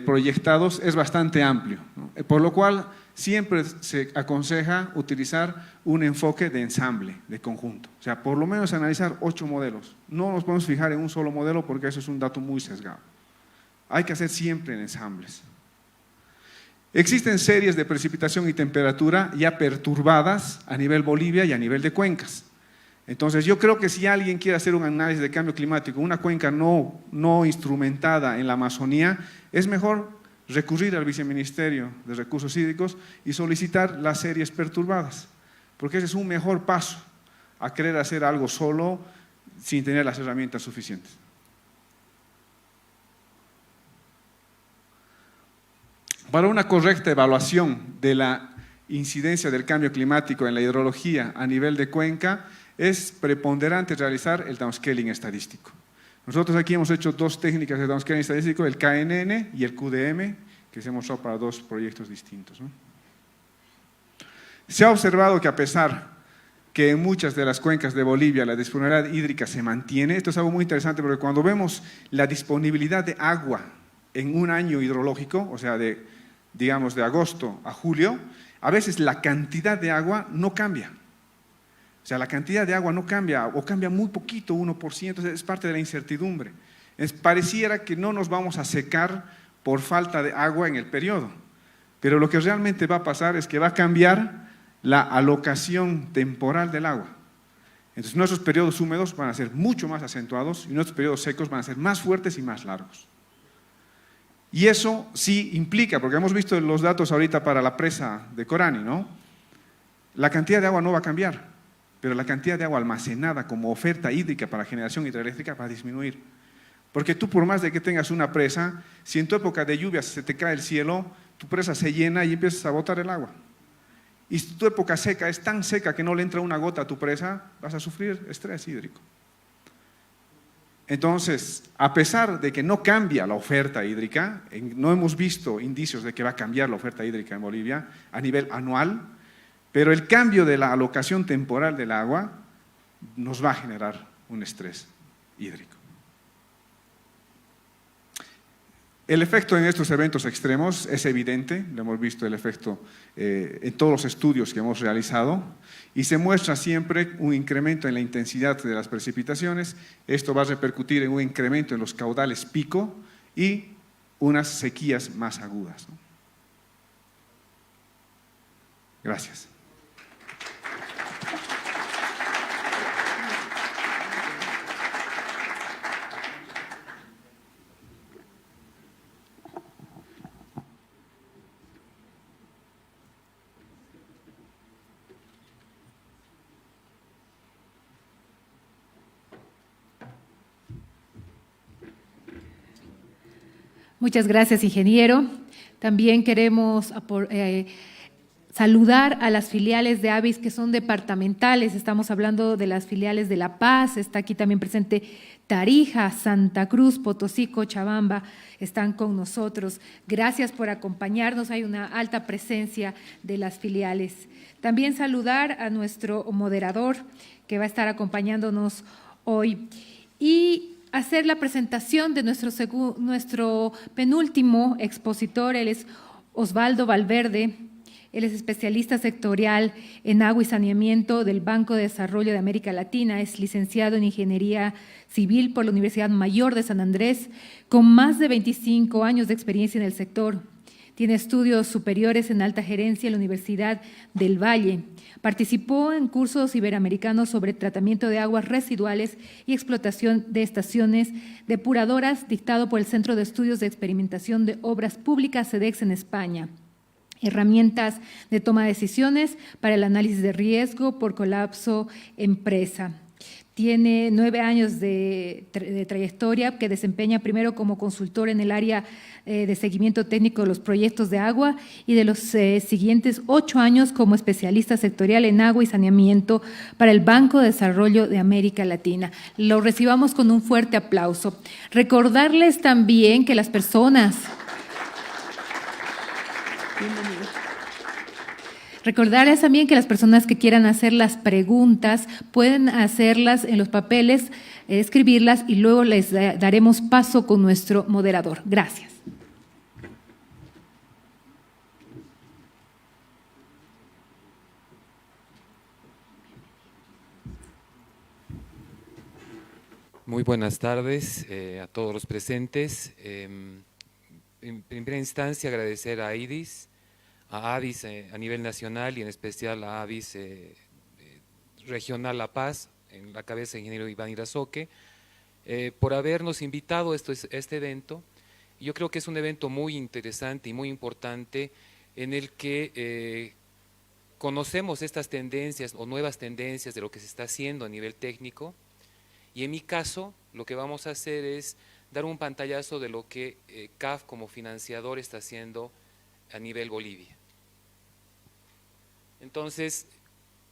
proyectados es bastante amplio, ¿no? Por lo cual siempre se aconseja utilizar un enfoque de ensamble, de conjunto. O sea, por lo menos analizar 8 modelos. No nos podemos fijar en un solo modelo porque eso es un dato muy sesgado. Hay que hacer siempre en ensambles. Existen series de precipitación y temperatura ya perturbadas a nivel Bolivia y a nivel de cuencas. Entonces, yo creo que si alguien quiere hacer un análisis de cambio climático, una cuenca no instrumentada en la Amazonía, es mejor recurrir al Viceministerio de Recursos Hídricos y solicitar las series perturbadas, porque ese es un mejor paso a querer hacer algo solo sin tener las herramientas suficientes. Para una correcta evaluación de la incidencia del cambio climático en la hidrología a nivel de cuenca, es preponderante realizar el downscaling estadístico. Nosotros aquí hemos hecho 2 técnicas de downscaling estadístico, el KNN y el QDM, que se hemos usado para 2 proyectos distintos, ¿no? Se ha observado que a pesar que en muchas de las cuencas de Bolivia la disponibilidad hídrica se mantiene, esto es algo muy interesante porque cuando vemos la disponibilidad de agua en un año hidrológico, o sea, digamos de agosto a julio, a veces la cantidad de agua no cambia. O sea, la cantidad de agua no cambia o cambia muy poquito, 1%, es parte de la incertidumbre. Pareciera que no nos vamos a secar por falta de agua en el periodo, pero lo que realmente va a pasar es que va a cambiar la alocación temporal del agua. Entonces, nuestros periodos húmedos van a ser mucho más acentuados y nuestros periodos secos van a ser más fuertes y más largos. Y eso sí implica, porque hemos visto los datos ahorita para la presa de Corani, ¿no? La cantidad de agua no va a cambiar, pero la cantidad de agua almacenada como oferta hídrica para generación hidroeléctrica va a disminuir. Porque tú, por más de que tengas una presa, si en tu época de lluvias se te cae el cielo, tu presa se llena y empiezas a botar el agua. Y si tu época seca es tan seca que no le entra una gota a tu presa, vas a sufrir estrés hídrico. Entonces, a pesar de que no cambia la oferta hídrica, no hemos visto indicios de que va a cambiar la oferta hídrica en Bolivia a nivel anual, pero el cambio de la alocación temporal del agua nos va a generar un estrés hídrico. El efecto en estos eventos extremos es evidente, lo hemos visto el efecto en todos los estudios que hemos realizado, y se muestra siempre un incremento en la intensidad de las precipitaciones. Esto va a repercutir en un incremento en los caudales pico y unas sequías más agudas, ¿no? Gracias. Muchas gracias, ingeniero. También queremos saludar a las filiales de ABIS que son departamentales. Estamos hablando de las filiales de La Paz, está aquí también presente Tarija, Santa Cruz, Potosí, Cochabamba, están con nosotros. Gracias por acompañarnos, hay una alta presencia de las filiales. También saludar a nuestro moderador que va a estar acompañándonos hoy y hacer la presentación de nuestro penúltimo expositor. Él es Osvaldo Valverde, Él es especialista sectorial en agua y saneamiento del Banco de Desarrollo de América Latina. Es licenciado en Ingeniería Civil por la Universidad Mayor de San Andrés, con más de 25 años de experiencia en el sector. Tiene estudios superiores en alta gerencia en la Universidad del Valle. Participó en cursos iberoamericanos sobre tratamiento de aguas residuales y explotación de estaciones depuradoras, dictado por el Centro de Estudios de Experimentación de Obras Públicas, CEDEX, en España. Herramientas de toma de decisiones para el análisis de riesgo por colapso empresa. Tiene 9 años de trayectoria que desempeña primero como consultor en el área de seguimiento técnico de los proyectos de agua y de los siguientes 8 años como especialista sectorial en agua y saneamiento para el Banco de Desarrollo de América Latina. Lo recibamos con un fuerte aplauso. Recordarles también que las personas… Bienvenido. Recordarles también que las personas que quieran hacer las preguntas pueden hacerlas en los papeles, escribirlas y luego les daremos paso con nuestro moderador. Gracias. Muy buenas tardes a todos los presentes. En primera instancia agradecer a IDIS, a ADIS a nivel nacional y en especial a ADIS regional La Paz, en la cabeza del ingeniero Iván Irazoque, por habernos invitado a este evento. Yo creo que es un evento muy interesante y muy importante en el que conocemos estas tendencias o nuevas tendencias de lo que se está haciendo a nivel técnico, y en mi caso lo que vamos a hacer es dar un pantallazo de lo que CAF como financiador está haciendo a nivel Bolivia. Entonces,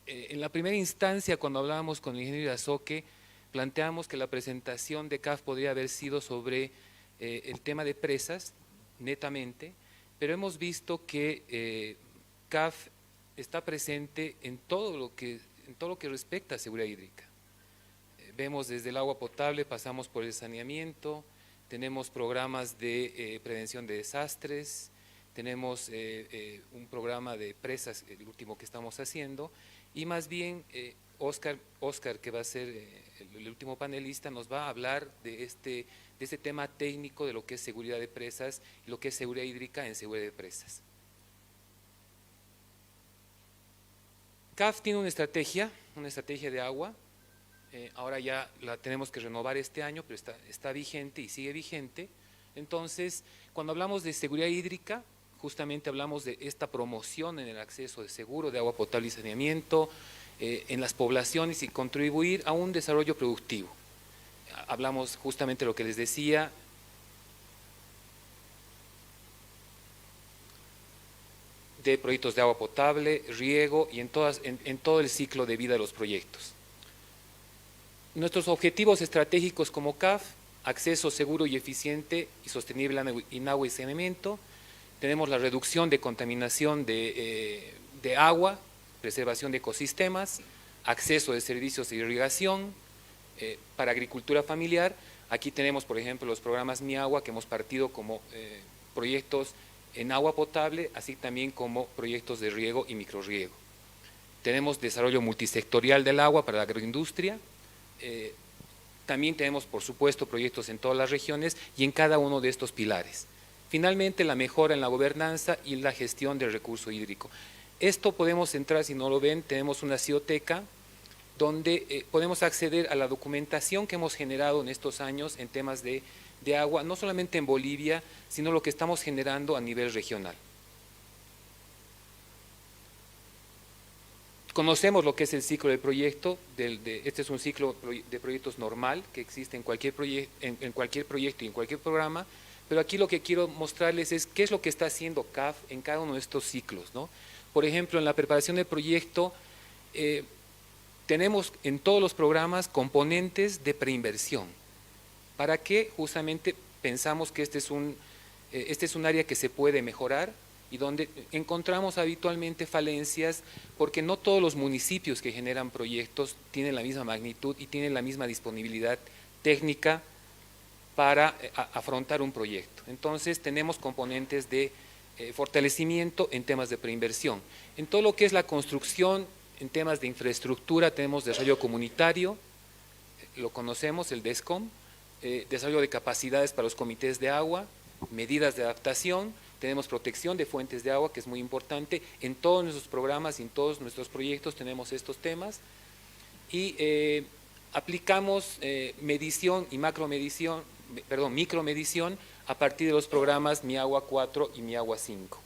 en la primera instancia, cuando hablábamos con el ingeniero Irazoque, planteamos que la presentación de CAF podría haber sido sobre el tema de presas, netamente, pero hemos visto que CAF está presente en todo lo que respecta a seguridad hídrica. Vemos desde el agua potable, pasamos por el saneamiento, tenemos programas de prevención de desastres, tenemos un programa de presas, el último que estamos haciendo, y más bien Oscar, que va a ser el último panelista, nos va a hablar de este tema técnico de lo que es seguridad de presas y lo que es seguridad hídrica en seguridad de presas. CAF tiene una estrategia de agua. Ahora ya la tenemos que renovar este año, pero está vigente y sigue vigente. Entonces, cuando hablamos de seguridad hídrica, justamente hablamos de esta promoción en el acceso de seguro de agua potable y saneamiento en las poblaciones y contribuir a un desarrollo productivo. Hablamos justamente de lo que les decía, de proyectos de agua potable, riego y en todo el ciclo de vida de los proyectos. Nuestros objetivos estratégicos como CAF: acceso seguro y eficiente y sostenible en agua y saneamiento. Tenemos la reducción de contaminación de agua, preservación de ecosistemas, acceso de servicios de irrigación para agricultura familiar. Aquí tenemos, por ejemplo, los programas Mi Agua, que hemos partido como proyectos en agua potable, así también como proyectos de riego y microrriego. Tenemos desarrollo multisectorial del agua para la agroindustria. También tenemos, por supuesto, proyectos en todas las regiones y en cada uno de estos pilares. Finalmente, la mejora en la gobernanza y la gestión del recurso hídrico. Esto podemos entrar, si no lo ven, tenemos una cioteca donde podemos acceder a la documentación que hemos generado en estos años en temas de agua, no solamente en Bolivia, sino lo que estamos generando a nivel regional. Conocemos lo que es el ciclo del proyecto, este es un ciclo de proyectos normal que existe en cualquier proyecto y en cualquier programa, pero aquí lo que quiero mostrarles es qué es lo que está haciendo CAF en cada uno de estos ciclos, ¿no? Por ejemplo, en la preparación del proyecto, tenemos en todos los programas componentes de preinversión. ¿Para qué? Justamente pensamos que este es un área que se puede mejorar y donde encontramos habitualmente falencias, porque no todos los municipios que generan proyectos tienen la misma magnitud y tienen la misma disponibilidad técnica para afrontar un proyecto. Entonces tenemos componentes de fortalecimiento en temas de preinversión. En todo lo que es la construcción, en temas de infraestructura, tenemos desarrollo comunitario, lo conocemos, el DESCOM, desarrollo de capacidades para los comités de agua, medidas de adaptación, tenemos protección de fuentes de agua, que es muy importante. En todos nuestros programas y en todos nuestros proyectos tenemos estos temas. Y aplicamos medición y micromedición a partir de los programas Mi Agua 4 y Mi Agua 5.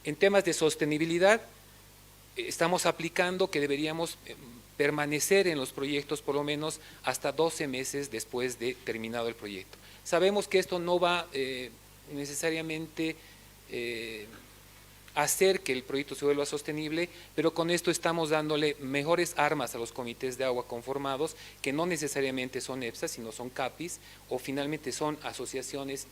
En temas de sostenibilidad, estamos aplicando que deberíamos permanecer en los proyectos por lo menos hasta 12 meses después de terminado el proyecto. Sabemos que esto no va necesariamente hacer que el proyecto se vuelva sostenible, pero con esto estamos dándole mejores armas a los comités de agua conformados, que no necesariamente son EPSA, sino son CAPIs, o finalmente son asociaciones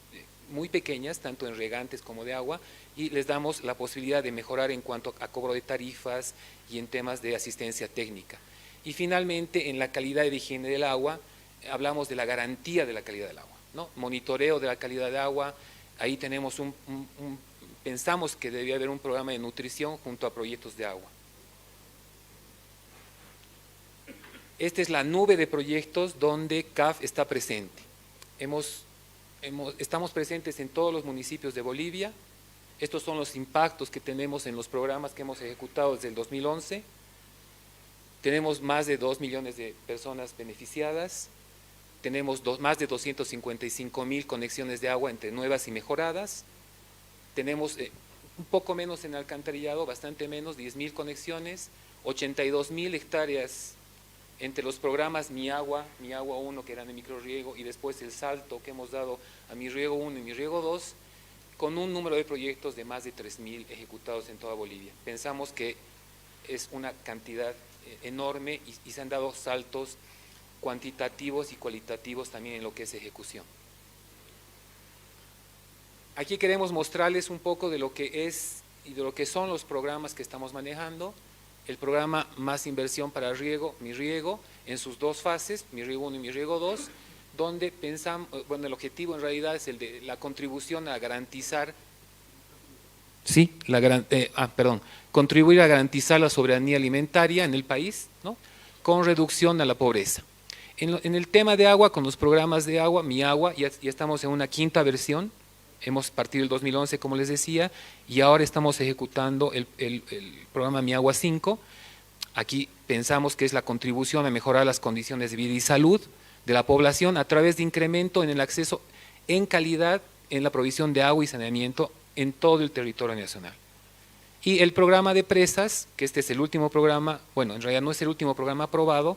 muy pequeñas, tanto en regantes como de agua, y les damos la posibilidad de mejorar en cuanto a cobro de tarifas y en temas de asistencia técnica. Y finalmente, en la calidad de higiene del agua, hablamos de la garantía de la calidad del agua, ¿no? Monitoreo de la calidad de agua, ahí tenemos pensamos que debía haber un programa de nutrición junto a proyectos de agua. Esta es la nube de proyectos donde CAF está presente. Estamos presentes en todos los municipios de Bolivia. Estos son los impactos que tenemos en los programas que hemos ejecutado desde el 2011. Tenemos más de 2 millones de personas beneficiadas. Tenemos más de 255,000 conexiones de agua entre nuevas y mejoradas. Tenemos un poco menos en alcantarillado, bastante menos, 10,000 conexiones, 82,000 hectáreas entre los programas Mi Agua 1, que eran de microriego, y después el salto que hemos dado a Mi Riego 1 y Mi Riego 2, con un número de proyectos de más de 3,000 ejecutados en toda Bolivia. Pensamos que es una cantidad enorme y se han dado saltos cuantitativos y cualitativos también en lo que es ejecución. Aquí queremos mostrarles un poco de lo que es y de lo que son los programas que estamos manejando. El programa Más Inversión para Riego, Mi Riego, en sus dos fases, Mi Riego 1 y Mi Riego 2, donde pensamos, bueno, el objetivo en realidad es el de la contribución a garantizar, contribuir a garantizar la soberanía alimentaria en el país, ¿no? Con reducción a la pobreza. En el tema de agua, con los programas de agua, Mi Agua, ya estamos en una quinta versión. Hemos partido el 2011, como les decía, y ahora estamos ejecutando el programa Mi Agua 5. Aquí pensamos que es la contribución a mejorar las condiciones de vida y salud de la población a través de incremento en el acceso en calidad en la provisión de agua y saneamiento en todo el territorio nacional. Y el programa de presas, que este es el último programa, bueno, en realidad no es el último programa aprobado,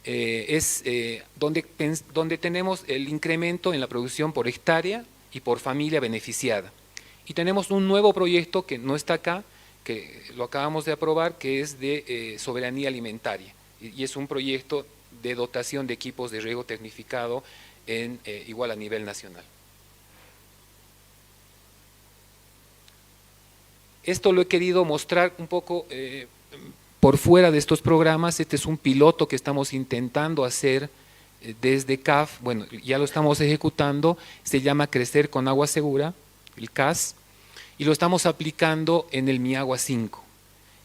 es donde tenemos el incremento en la producción por hectárea y por familia beneficiada. Y tenemos un nuevo proyecto que no está acá, que lo acabamos de aprobar, que es de soberanía alimentaria, y es un proyecto de dotación de equipos de riego tecnificado igual a nivel nacional. Esto lo he querido mostrar un poco por fuera de estos programas. Este es un piloto que estamos intentando hacer desde CAF, bueno, ya lo estamos ejecutando, se llama Crecer con Agua Segura, el CAS, y lo estamos aplicando en el Mi Agua 5.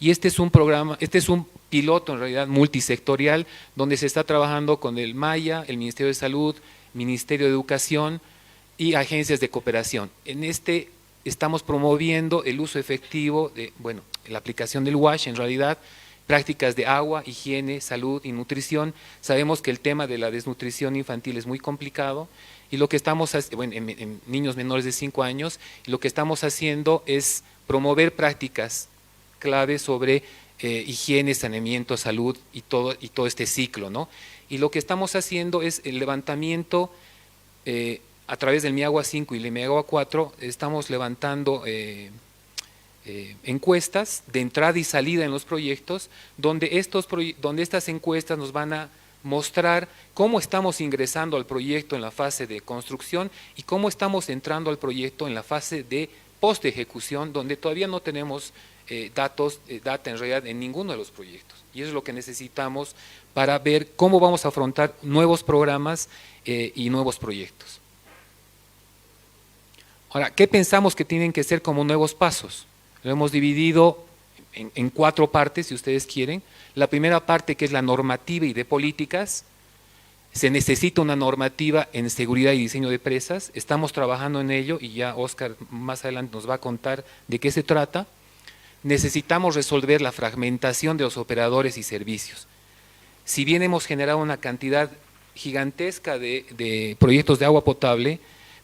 Y este es un programa, este es un piloto en realidad multisectorial, donde se está trabajando con el MAYA, el Ministerio de Salud, Ministerio de Educación y agencias de cooperación. En este estamos promoviendo el uso efectivo de, bueno, la aplicación del WASH en realidad, prácticas de agua, higiene, salud y nutrición. Sabemos que el tema de la desnutrición infantil es muy complicado y lo que estamos haciendo, bueno, en niños menores de 5 años, lo que estamos haciendo es promover prácticas clave sobre higiene, saneamiento, salud y todo este ciclo, ¿no? Y lo que estamos haciendo es el levantamiento a través del Mi Agua 5 y el Mi Agua 4, estamos levantando encuestas de entrada y salida en los proyectos, donde estas encuestas nos van a mostrar cómo estamos ingresando al proyecto en la fase de construcción y cómo estamos entrando al proyecto en la fase de post-ejecución, donde todavía no tenemos data en realidad en ninguno de los proyectos. Y eso es lo que necesitamos para ver cómo vamos a afrontar nuevos programas y nuevos proyectos. Ahora, ¿qué pensamos que tienen que ser como nuevos pasos? Lo hemos dividido en 4 partes, si ustedes quieren. La primera parte, que es la normativa y de políticas. Se necesita una normativa en seguridad y diseño de presas. Estamos trabajando en ello y ya Oscar más adelante nos va a contar de qué se trata. Necesitamos resolver la fragmentación de los operadores y servicios. Si bien hemos generado una cantidad gigantesca de proyectos de agua potable,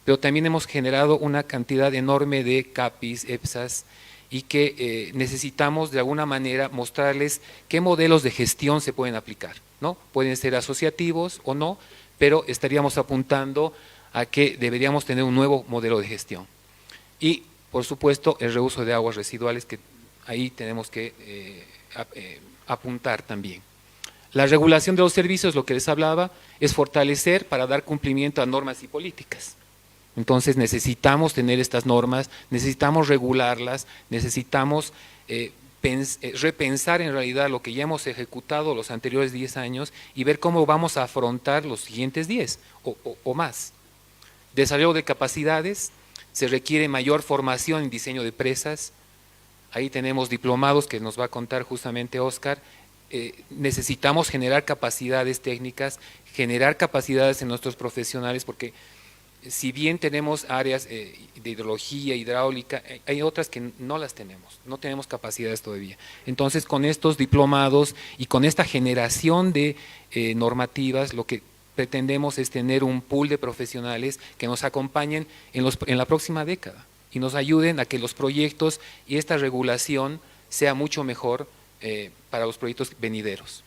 pero también hemos generado una cantidad enorme de CAPIs, EPSAs, y que necesitamos de alguna manera mostrarles qué modelos de gestión se pueden aplicar, ¿no? Pueden ser asociativos o no, pero estaríamos apuntando a que deberíamos tener un nuevo modelo de gestión. Y, por supuesto, el reuso de aguas residuales, que ahí tenemos que apuntar también. La regulación de los servicios, lo que les hablaba, es fortalecer para dar cumplimiento a normas y políticas. Entonces necesitamos tener estas normas, necesitamos regularlas, necesitamos repensar en realidad lo que ya hemos ejecutado los anteriores 10 años y ver cómo vamos a afrontar los siguientes 10 o más. Desarrollo de capacidades, se requiere mayor formación en diseño de presas. Ahí tenemos diplomados que nos va a contar justamente Oscar. Necesitamos generar capacidades técnicas, generar capacidades en nuestros profesionales, porque si bien tenemos áreas de hidrología, hidráulica, hay otras que no las tenemos, no tenemos capacidades todavía. Entonces, con estos diplomados y con esta generación de normativas, lo que pretendemos es tener un pool de profesionales que nos acompañen en la próxima década y nos ayuden a que los proyectos y esta regulación sea mucho mejor para los proyectos venideros.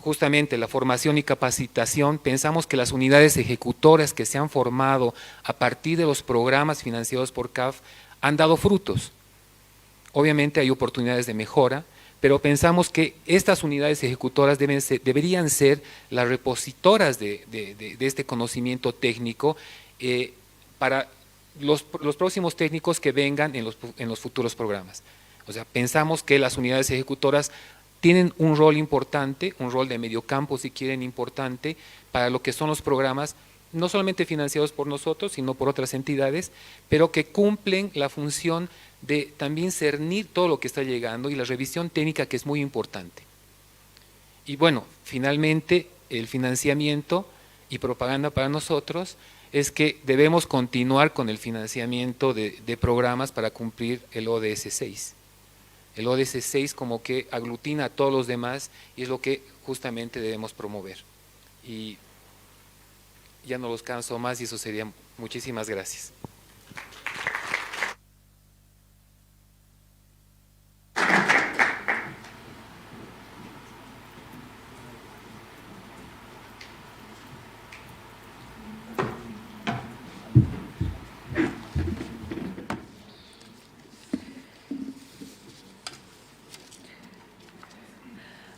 Justamente la formación y capacitación, pensamos que las unidades ejecutoras que se han formado a partir de los programas financiados por CAF han dado frutos. Obviamente hay oportunidades de mejora, pero pensamos que estas unidades ejecutoras deberían ser las repositoras de este conocimiento técnico para los próximos técnicos que vengan en los futuros programas. O sea, pensamos que las unidades ejecutoras tienen un rol importante, un rol de mediocampo, si quieren, importante, para lo que son los programas, no solamente financiados por nosotros, sino por otras entidades, pero que cumplen la función de también cernir todo lo que está llegando y la revisión técnica, que es muy importante. Y bueno, finalmente, el financiamiento y propaganda para nosotros es que debemos continuar con el financiamiento de programas para cumplir el ODS 6. El ODS 6 como que aglutina a todos los demás y es lo que justamente debemos promover. Y ya no los canso más y eso sería. Muchísimas gracias.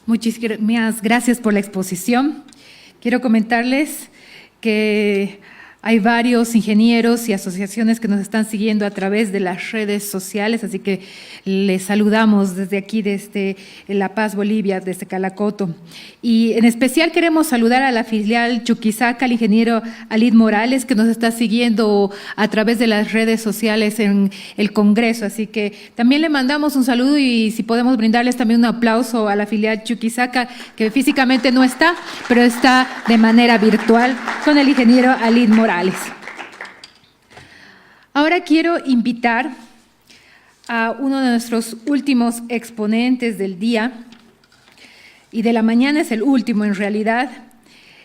Muchísimas gracias por la exposición. Quiero comentarles que hay varios ingenieros y asociaciones que nos están siguiendo a través de las redes sociales, así que les saludamos desde aquí, desde La Paz, Bolivia, desde Calacoto. Y en especial queremos saludar a la filial Chuquisaca, al ingeniero Alid Morales, que nos está siguiendo a través de las redes sociales en el Congreso. Así que también le mandamos un saludo y si podemos brindarles también un aplauso a la filial Chuquisaca, que físicamente no está, pero está de manera virtual con el ingeniero Alid Morales. Ahora quiero invitar a uno de nuestros últimos exponentes del día, y de la mañana es el último en realidad,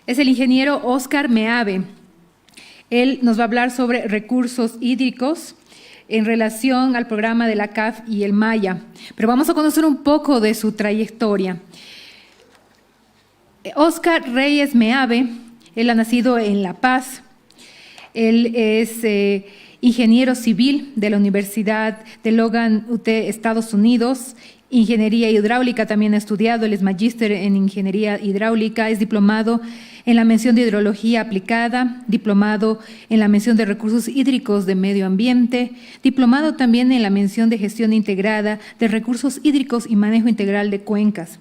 es el ingeniero Oscar Meave. Él nos va a hablar sobre recursos hídricos en relación al programa de la CAF y el Maya, pero vamos a conocer un poco de su trayectoria. Oscar Reyes Meave, él ha nacido en La Paz. Él es ingeniero civil de la Universidad de Logan, UT, Estados Unidos. Ingeniería hidráulica también ha estudiado. Él es magíster en ingeniería hidráulica. Es diplomado en la mención de hidrología aplicada, diplomado en la mención de recursos hídricos de medio ambiente, diplomado también en la mención de gestión integrada de recursos hídricos y manejo integral de cuencas.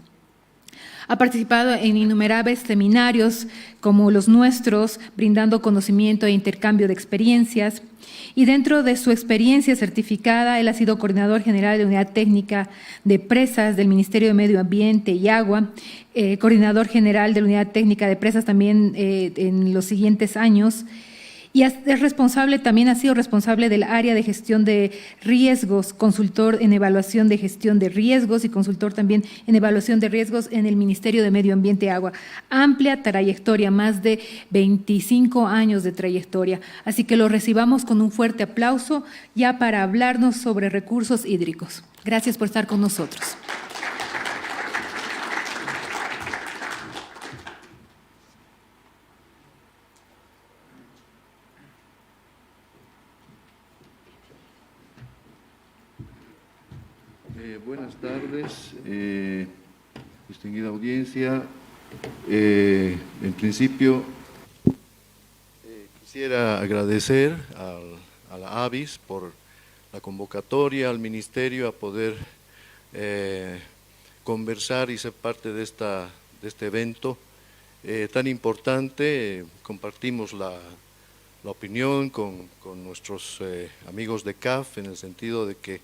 Ha participado en innumerables seminarios como los nuestros, brindando conocimiento e intercambio de experiencias. Y dentro de su experiencia certificada, él ha sido coordinador general de Unidad Técnica de Presas del Ministerio de Medio Ambiente y Agua, coordinador general de la Unidad Técnica de Presas también en los siguientes años. Y es responsable, también ha sido responsable del área de gestión de riesgos, consultor en evaluación de gestión de riesgos y consultor también en evaluación de riesgos en el Ministerio de Medio Ambiente y Agua. Amplia trayectoria, más de 25 años de trayectoria. Así que lo recibamos con un fuerte aplauso ya para hablarnos sobre recursos hídricos. Gracias por estar con nosotros. Buenas tardes, distinguida audiencia. En principio, quisiera agradecer a la ABIS por la convocatoria, al Ministerio a poder conversar y ser parte de este evento tan importante. Compartimos la opinión con nuestros amigos de CAF en el sentido de que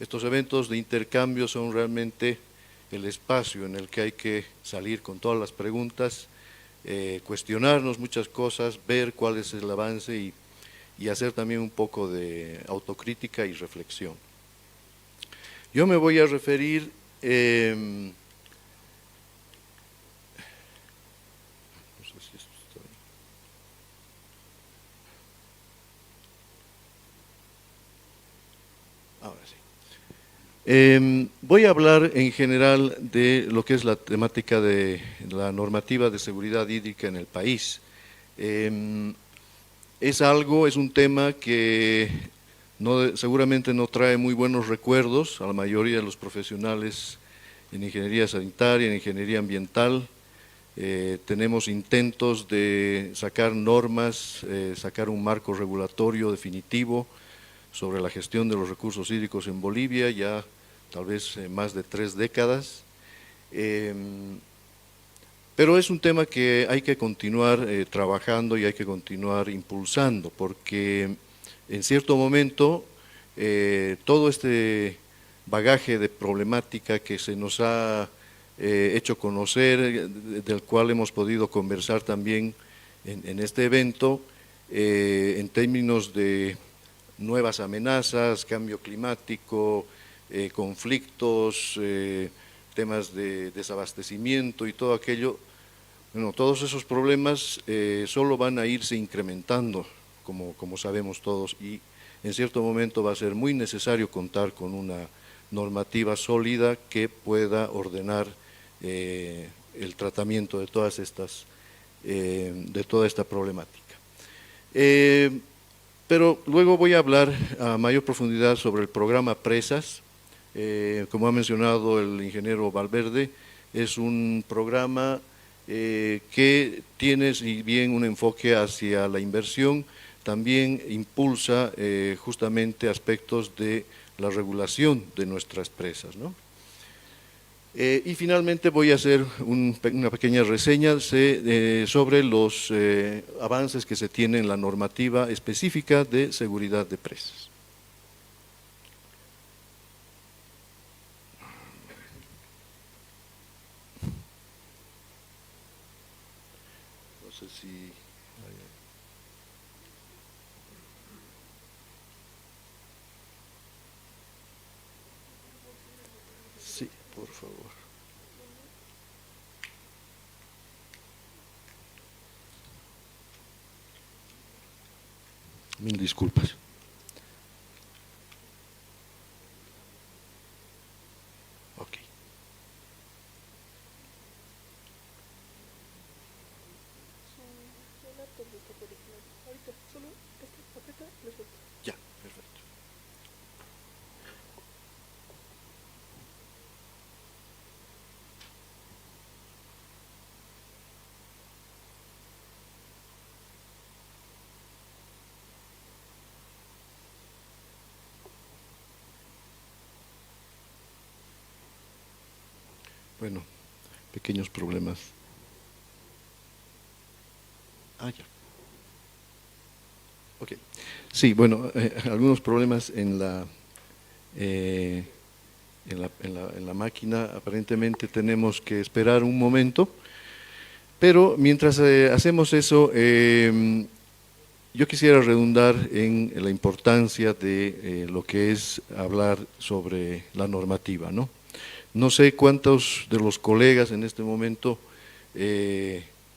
estos eventos de intercambio son realmente el espacio en el que hay que salir con todas las preguntas, cuestionarnos muchas cosas, ver cuál es el avance y hacer también un poco de autocrítica y reflexión. Yo me voy a referir no sé si esto está bien. Ahora sí. Voy a hablar en general de lo que es la temática de la normativa de seguridad hídrica en el país. Es un tema que seguramente no trae muy buenos recuerdos a la mayoría de los profesionales en ingeniería sanitaria, en ingeniería ambiental. Tenemos intentos de sacar normas, sacar un marco regulatorio definitivo sobre la gestión de los recursos hídricos en Bolivia, ya tal vez más de 3 décadas. Pero es un tema que hay que continuar trabajando y hay que continuar impulsando, porque en cierto momento todo este bagaje de problemática que se nos ha hecho conocer, del cual hemos podido conversar también en este evento, en términos de nuevas amenazas, cambio climático, conflictos, temas de desabastecimiento y todo aquello. Bueno, todos esos problemas solo van a irse incrementando, como sabemos todos, y en cierto momento va a ser muy necesario contar con una normativa sólida que pueda ordenar el tratamiento de todas estas, de toda esta problemática. Pero luego voy a hablar a mayor profundidad sobre el programa Presas. Como ha mencionado el ingeniero Valverde, es un programa que tiene, si bien un enfoque hacia la inversión, también impulsa justamente aspectos de la regulación de nuestras presas, ¿no? Y finalmente voy a hacer una pequeña reseña sobre los avances que se tienen en la normativa específica de seguridad de presas. No sé si... Sí, por favor. Mil disculpas. Ok. Ya, perfecto. Bueno, pequeños problemas. Ah, ya. Ok. Sí, bueno, algunos problemas en la máquina. Aparentemente tenemos que esperar un momento, pero mientras hacemos eso, yo quisiera redundar en la importancia de lo que es hablar sobre la normativa, ¿no? No sé cuántos de los colegas en este momento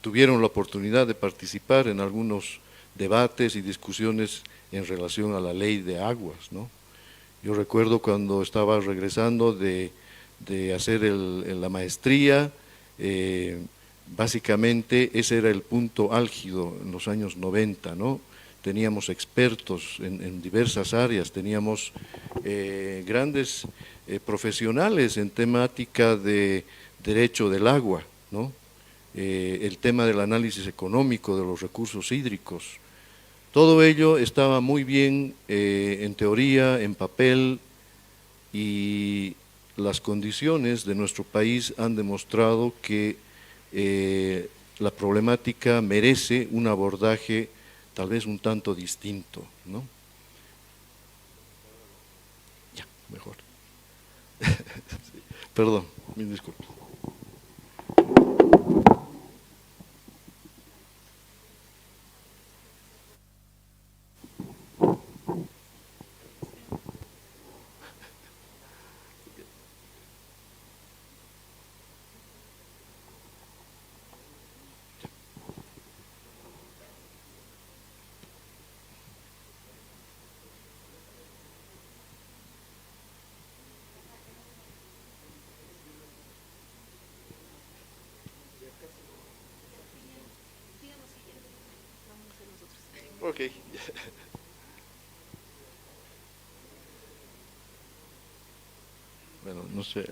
tuvieron la oportunidad de participar en algunos debates y discusiones en relación a la ley de aguas, ¿no? Yo recuerdo cuando estaba regresando de hacer la maestría, básicamente ese era el punto álgido en los años 90, ¿no? Teníamos expertos en diversas áreas, teníamos grandes profesionales en temática de derecho del agua, ¿no? El tema del análisis económico de los recursos hídricos. Todo ello estaba muy bien en teoría, en papel, y las condiciones de nuestro país han demostrado que la problemática merece un abordaje tal vez un tanto distinto, ¿no? Ya, mejor. Sí, perdón, mil disculpas. Ok. Bueno, no sé.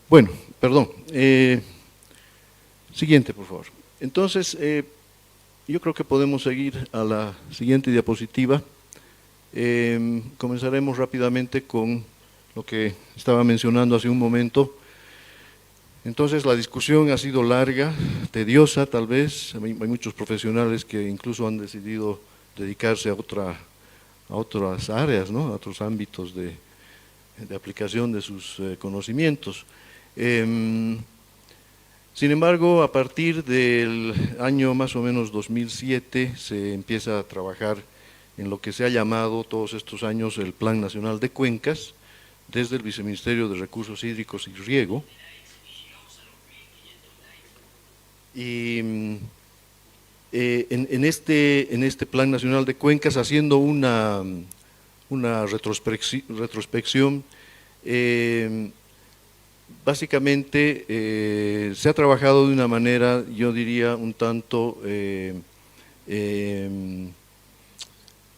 Bueno, perdón. Siguiente, por favor. Entonces, yo creo que podemos seguir a la siguiente diapositiva. Comenzaremos rápidamente con lo que estaba mencionando hace un momento. Entonces, la discusión ha sido larga, tediosa tal vez. Hay muchos profesionales que incluso han decidido dedicarse a otras áreas, ¿no? A otros ámbitos de aplicación de sus conocimientos. Sin embargo, a partir del año más o menos 2007 se empieza a trabajar en lo que se ha llamado todos estos años el Plan Nacional de Cuencas, desde el Viceministerio de Recursos Hídricos y Riego. Y en este Plan Nacional de Cuencas, haciendo una retrospección, básicamente se ha trabajado de una manera, yo diría, un tanto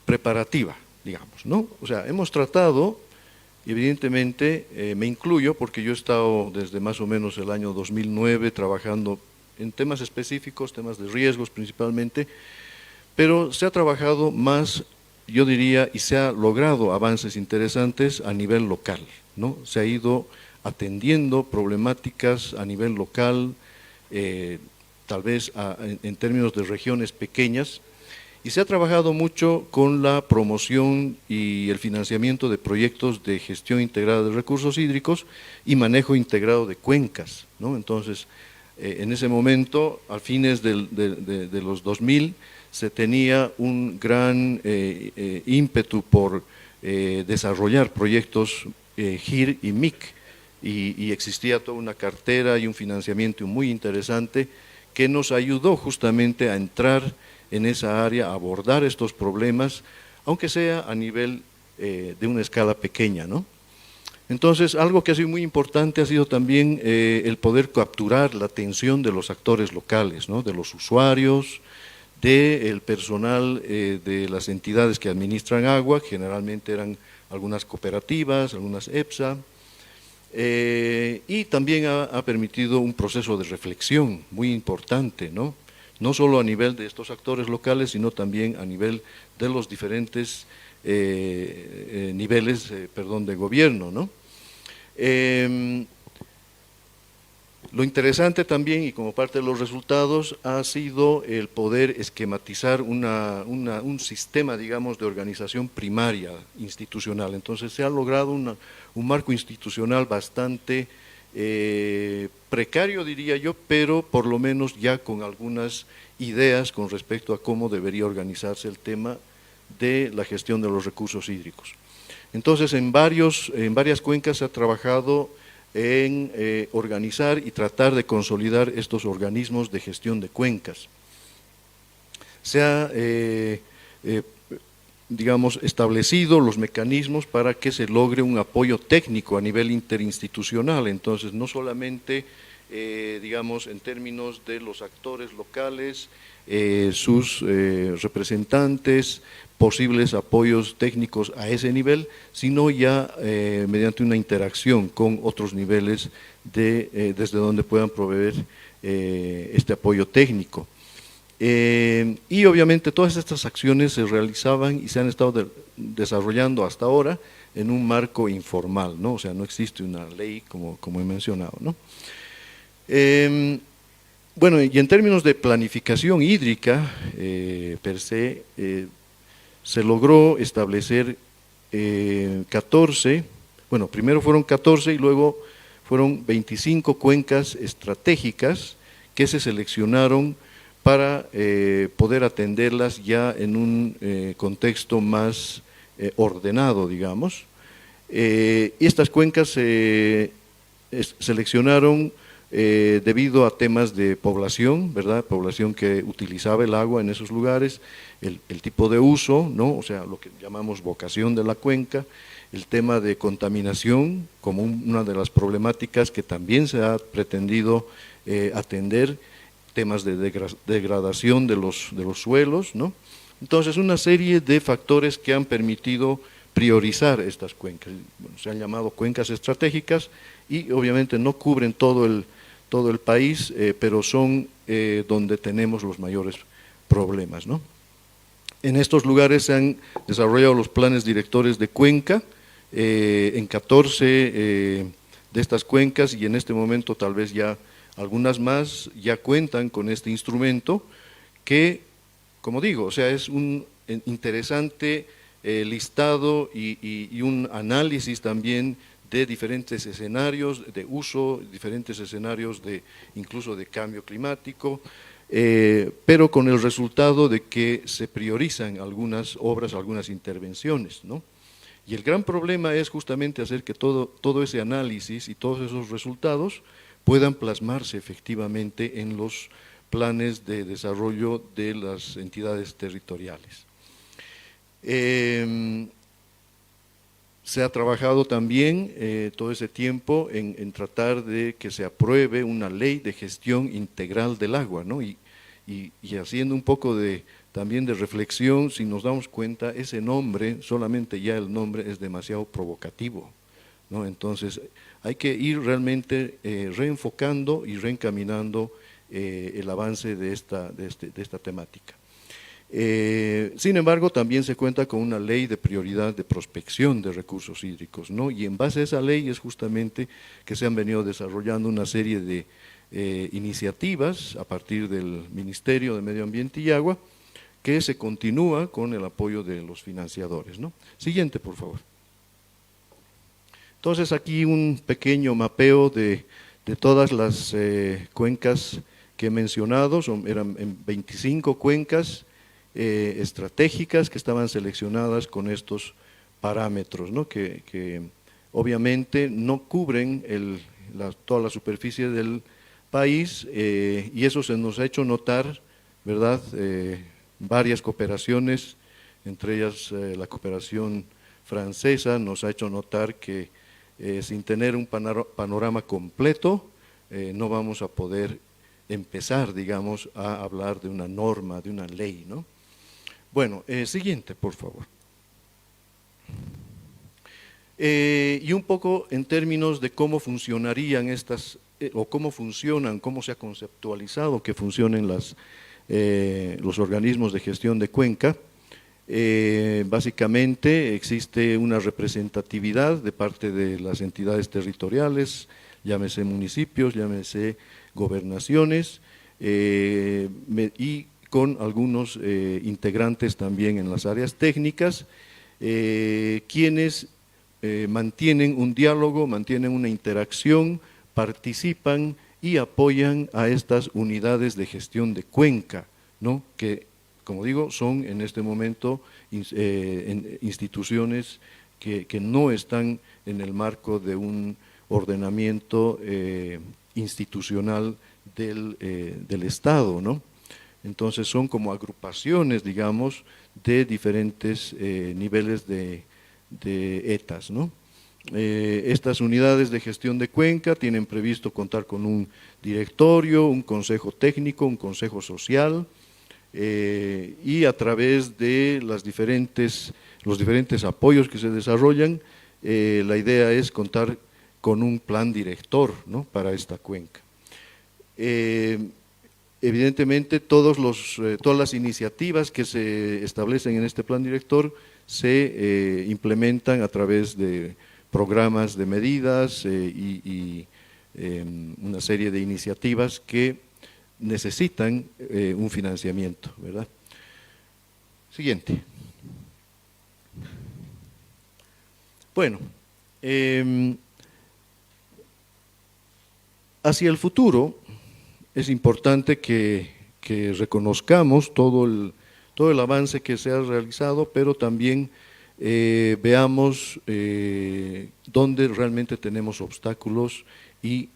preparativa, digamos, ¿no? O sea, hemos tratado, y evidentemente me incluyo porque yo he estado desde más o menos el año 2009 trabajando en temas específicos, temas de riesgos principalmente, pero se ha trabajado más, yo diría, y se ha logrado avances interesantes a nivel local, ¿no? Se ha ido atendiendo problemáticas a nivel local, tal vez en términos de regiones pequeñas, y se ha trabajado mucho con la promoción y el financiamiento de proyectos de gestión integrada de recursos hídricos y manejo integrado de cuencas, ¿no? Entonces, en ese momento, a fines de los 2000, se tenía un gran ímpetu por desarrollar proyectos GIR y MIC, y existía toda una cartera y un financiamiento muy interesante que nos ayudó justamente a entrar en esa área, a abordar estos problemas, aunque sea a nivel de una escala pequeña, ¿no? Entonces, algo que ha sido muy importante ha sido también el poder capturar la atención de los actores locales, ¿no? De los usuarios, del personal de las entidades que administran agua, generalmente eran algunas cooperativas, algunas EPSA, y también ha permitido un proceso de reflexión muy importante, ¿no? No solo a nivel de estos actores locales, sino también a nivel de los diferentes niveles de gobierno, ¿no? Lo interesante también, y como parte de los resultados, ha sido el poder esquematizar un sistema, digamos, de organización primaria institucional. Entonces se ha logrado un marco institucional bastante precario, diría yo, pero por lo menos ya con algunas ideas con respecto a cómo debería organizarse el tema de la gestión de los recursos hídricos. Entonces, en varias cuencas se ha trabajado en organizar y tratar de consolidar estos organismos de gestión de cuencas. Se ha, digamos, establecido los mecanismos para que se logre un apoyo técnico a nivel interinstitucional. Entonces, no solamente, digamos, en términos de los actores locales, sus representantes, posibles apoyos técnicos a ese nivel, sino ya mediante una interacción con otros niveles desde donde puedan proveer este apoyo técnico. Y obviamente todas estas acciones se realizaban y se han estado desarrollando hasta ahora en un marco informal, ¿no? O sea, no existe una ley como he mencionado, ¿no? Bueno, y en términos de planificación hídrica per se, se logró establecer 14, bueno, primero fueron 14 y luego fueron 25 cuencas estratégicas que se seleccionaron para poder atenderlas ya en un contexto más ordenado, digamos. Y estas cuencas se seleccionaron debido a temas de población, ¿verdad? Población que utilizaba el agua en esos lugares, el tipo de uso, ¿no? O sea, lo que llamamos vocación de la cuenca, el tema de contaminación como una de las problemáticas que también se ha pretendido atender, temas de degradación de los suelos, ¿no? Entonces, una serie de factores que han permitido priorizar estas cuencas. Bueno, se han llamado cuencas estratégicas y obviamente no cubren todo el país, pero son donde tenemos los mayores problemas, ¿no? En estos lugares se han desarrollado los planes directores de cuenca, en 14 de estas cuencas, y en este momento tal vez ya algunas más ya cuentan con este instrumento que, como digo, o sea, es un interesante listado y un análisis también de diferentes escenarios de uso, diferentes escenarios incluso de cambio climático, pero con el resultado de que se priorizan algunas obras, algunas intervenciones, ¿no? Y el gran problema es justamente hacer que todo ese análisis y todos esos resultados puedan plasmarse efectivamente en los planes de desarrollo de las entidades territoriales. Se ha trabajado también todo ese tiempo en tratar de que se apruebe una ley de gestión integral del agua, ¿no? Y haciendo un poco también de reflexión, si nos damos cuenta, ese nombre, solamente ya el nombre es demasiado provocativo, ¿no? Entonces hay que ir realmente reenfocando y reencaminando el avance de esta temática. Sin embargo, también se cuenta con una ley de prioridad de prospección de recursos hídricos, ¿no? Y en base a esa ley es justamente que se han venido desarrollando una serie de iniciativas a partir del Ministerio de Medio Ambiente y Agua, que se continúa con el apoyo de los financiadores, ¿no? Siguiente, por favor. Entonces, aquí un pequeño mapeo de todas las cuencas que he mencionado, eran 25 cuencas estratégicas que estaban seleccionadas con estos parámetros, ¿no? que obviamente no cubren toda la superficie del país, y eso se nos ha hecho notar, ¿verdad? Varias cooperaciones, entre ellas la cooperación francesa, nos ha hecho notar que sin tener un panorama completo, no vamos a poder empezar, digamos, a hablar de una norma, de una ley, ¿no? Bueno, siguiente, por favor. Y un poco en términos de cómo funcionarían estas, o cómo funcionan, cómo se ha conceptualizado que funcionen los organismos de gestión de cuenca. Básicamente existe una representatividad de parte de las entidades territoriales, llámese municipios, llámese gobernaciones, y con algunos integrantes también en las áreas técnicas, quienes mantienen un diálogo, mantienen una interacción, participan y apoyan a estas unidades de gestión de cuenca, ¿no? Que, como digo, son en este momento instituciones que no están en el marco de un ordenamiento institucional del Estado, ¿no? Entonces son como agrupaciones, digamos, de diferentes niveles de ETAs, ¿no? Estas unidades de gestión de cuenca tienen previsto contar con un directorio, un consejo técnico, un consejo social, y a través de los diferentes apoyos que se desarrollan, la idea es contar con un plan director, ¿no?, para esta cuenca. Evidentemente todas las iniciativas que se establecen en este plan director se implementan a través de programas de medidas y una serie de iniciativas que necesitan un financiamiento, ¿verdad? Siguiente. Bueno, hacia el futuro es importante que reconozcamos todo el avance que se ha realizado, pero también veamos dónde realmente tenemos obstáculos y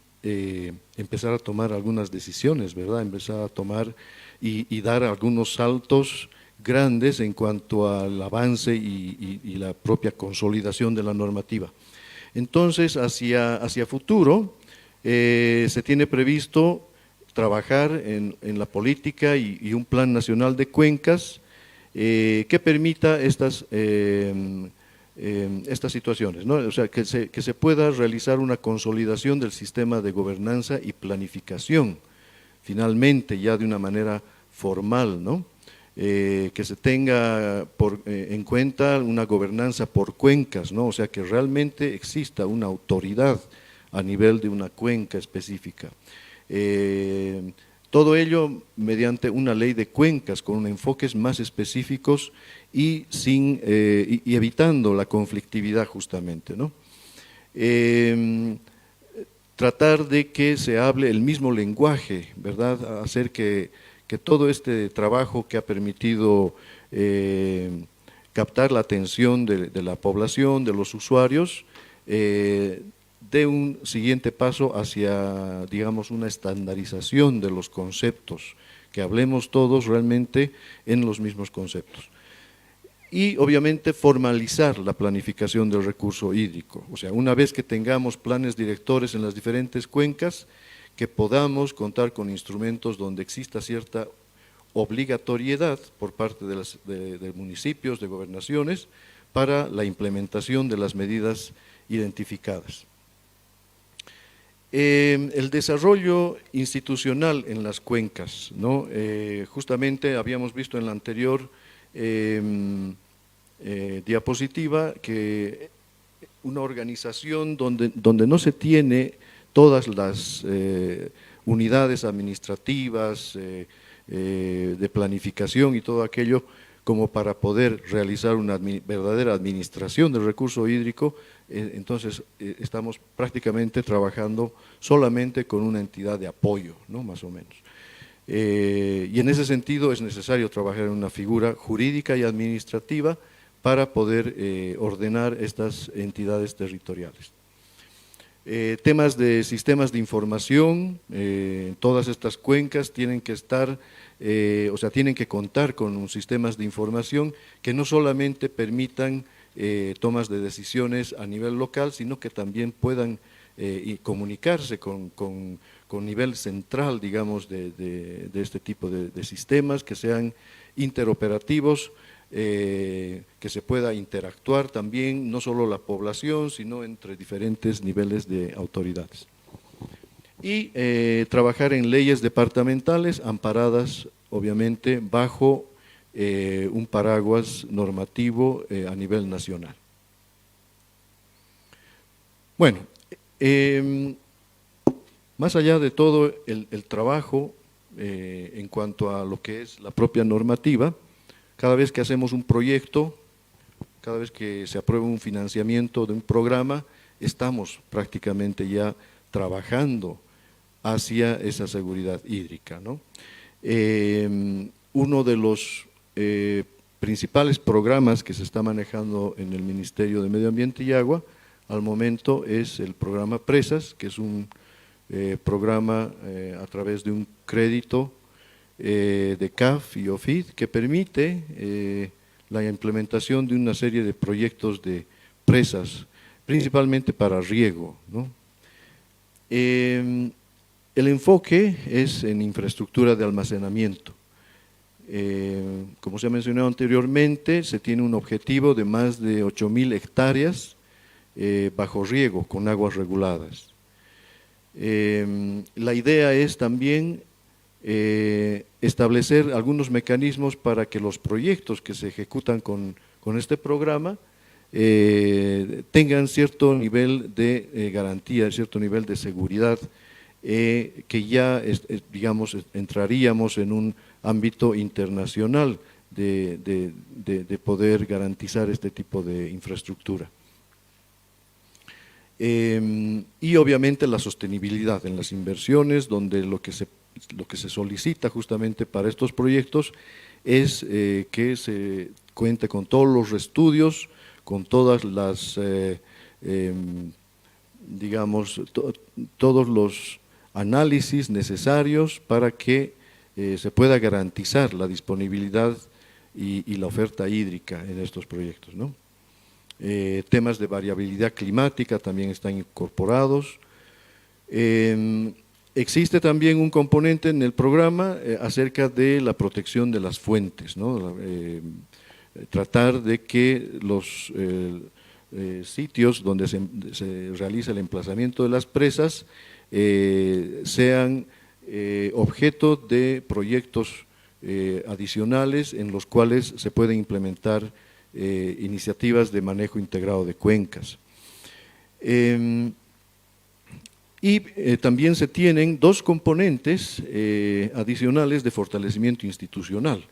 empezar a tomar algunas decisiones, ¿verdad? Empezar a tomar y dar algunos saltos grandes en cuanto al avance y la propia consolidación de la normativa. Entonces, hacia futuro, se tiene previsto trabajar en la política y un plan nacional de cuencas que permita estas situaciones, ¿no? O sea, que se pueda realizar una consolidación del sistema de gobernanza y planificación, finalmente ya de una manera formal, ¿no? Que se tenga en cuenta una gobernanza por cuencas, ¿no? O sea, que realmente exista una autoridad a nivel de una cuenca específica. Todo ello mediante una ley de cuencas con enfoques más específicos y evitando la conflictividad justamente, ¿no? Tratar de que se hable el mismo lenguaje, ¿verdad? Hacer que todo este trabajo que ha permitido captar la atención de la población, de los usuarios, dé un siguiente paso hacia, digamos, una estandarización de los conceptos, que hablemos todos realmente en los mismos conceptos. Y obviamente formalizar la planificación del recurso hídrico, o sea, una vez que tengamos planes directores en las diferentes cuencas, que podamos contar con instrumentos donde exista cierta obligatoriedad por parte de municipios, de gobernaciones, para la implementación de las medidas identificadas. El desarrollo institucional en las cuencas, ¿no? Justamente habíamos visto en la anterior diapositiva que una organización donde no se tiene todas las unidades administrativas, de planificación y todo aquello como para poder realizar una verdadera administración del recurso hídrico, entonces estamos prácticamente trabajando solamente con una entidad de apoyo, ¿no? Más o menos. Y en ese sentido es necesario trabajar en una figura jurídica y administrativa para poder ordenar estas entidades territoriales. Temas de sistemas de información, todas estas cuencas tienen que estar, o sea, tienen que contar con sistemas de información que no solamente permitan tomas de decisiones a nivel local, sino que también puedan y comunicarse con nivel central, digamos, de este tipo de sistemas, que sean interoperativos, que se pueda interactuar también, no solo la población, sino entre diferentes niveles de autoridades. Y trabajar en leyes departamentales amparadas, obviamente, bajo un paraguas normativo a nivel nacional. Bueno, más allá de todo el trabajo en cuanto a lo que es la propia normativa, cada vez que hacemos un proyecto, cada vez que se aprueba un financiamiento de un programa, estamos prácticamente ya trabajando hacia esa seguridad hídrica, ¿no? Uno de los principales programas que se está manejando en el Ministerio de Medio Ambiente y Agua al momento es el programa Presas, que es un programa a través de un crédito de CAF y OFID que permite la implementación de una serie de proyectos de presas, principalmente para riego, ¿no? El enfoque es en infraestructura de almacenamiento. Como se ha mencionado anteriormente, se tiene un objetivo de más de 8.000 hectáreas bajo riego con aguas reguladas. La idea es también establecer algunos mecanismos para que los proyectos que se ejecutan con este programa tengan cierto nivel de garantía, cierto nivel de seguridad, que ya, digamos, entraríamos en un ámbito internacional de poder garantizar este tipo de infraestructura. Y obviamente la sostenibilidad en las inversiones, donde lo que se solicita justamente para estos proyectos es que se cuente con todos los estudios, con todas las, digamos, todos los análisis necesarios para que se pueda garantizar la disponibilidad y la oferta hídrica en estos proyectos, ¿no? Temas de variabilidad climática también están incorporados. Existe también un componente en el programa acerca de la protección de las fuentes, ¿no? Tratar de que los sitios donde se realiza el emplazamiento de las presas sean objeto de proyectos adicionales en los cuales se pueden implementar iniciativas de manejo integrado de cuencas. También se tienen dos componentes adicionales de fortalecimiento institucional.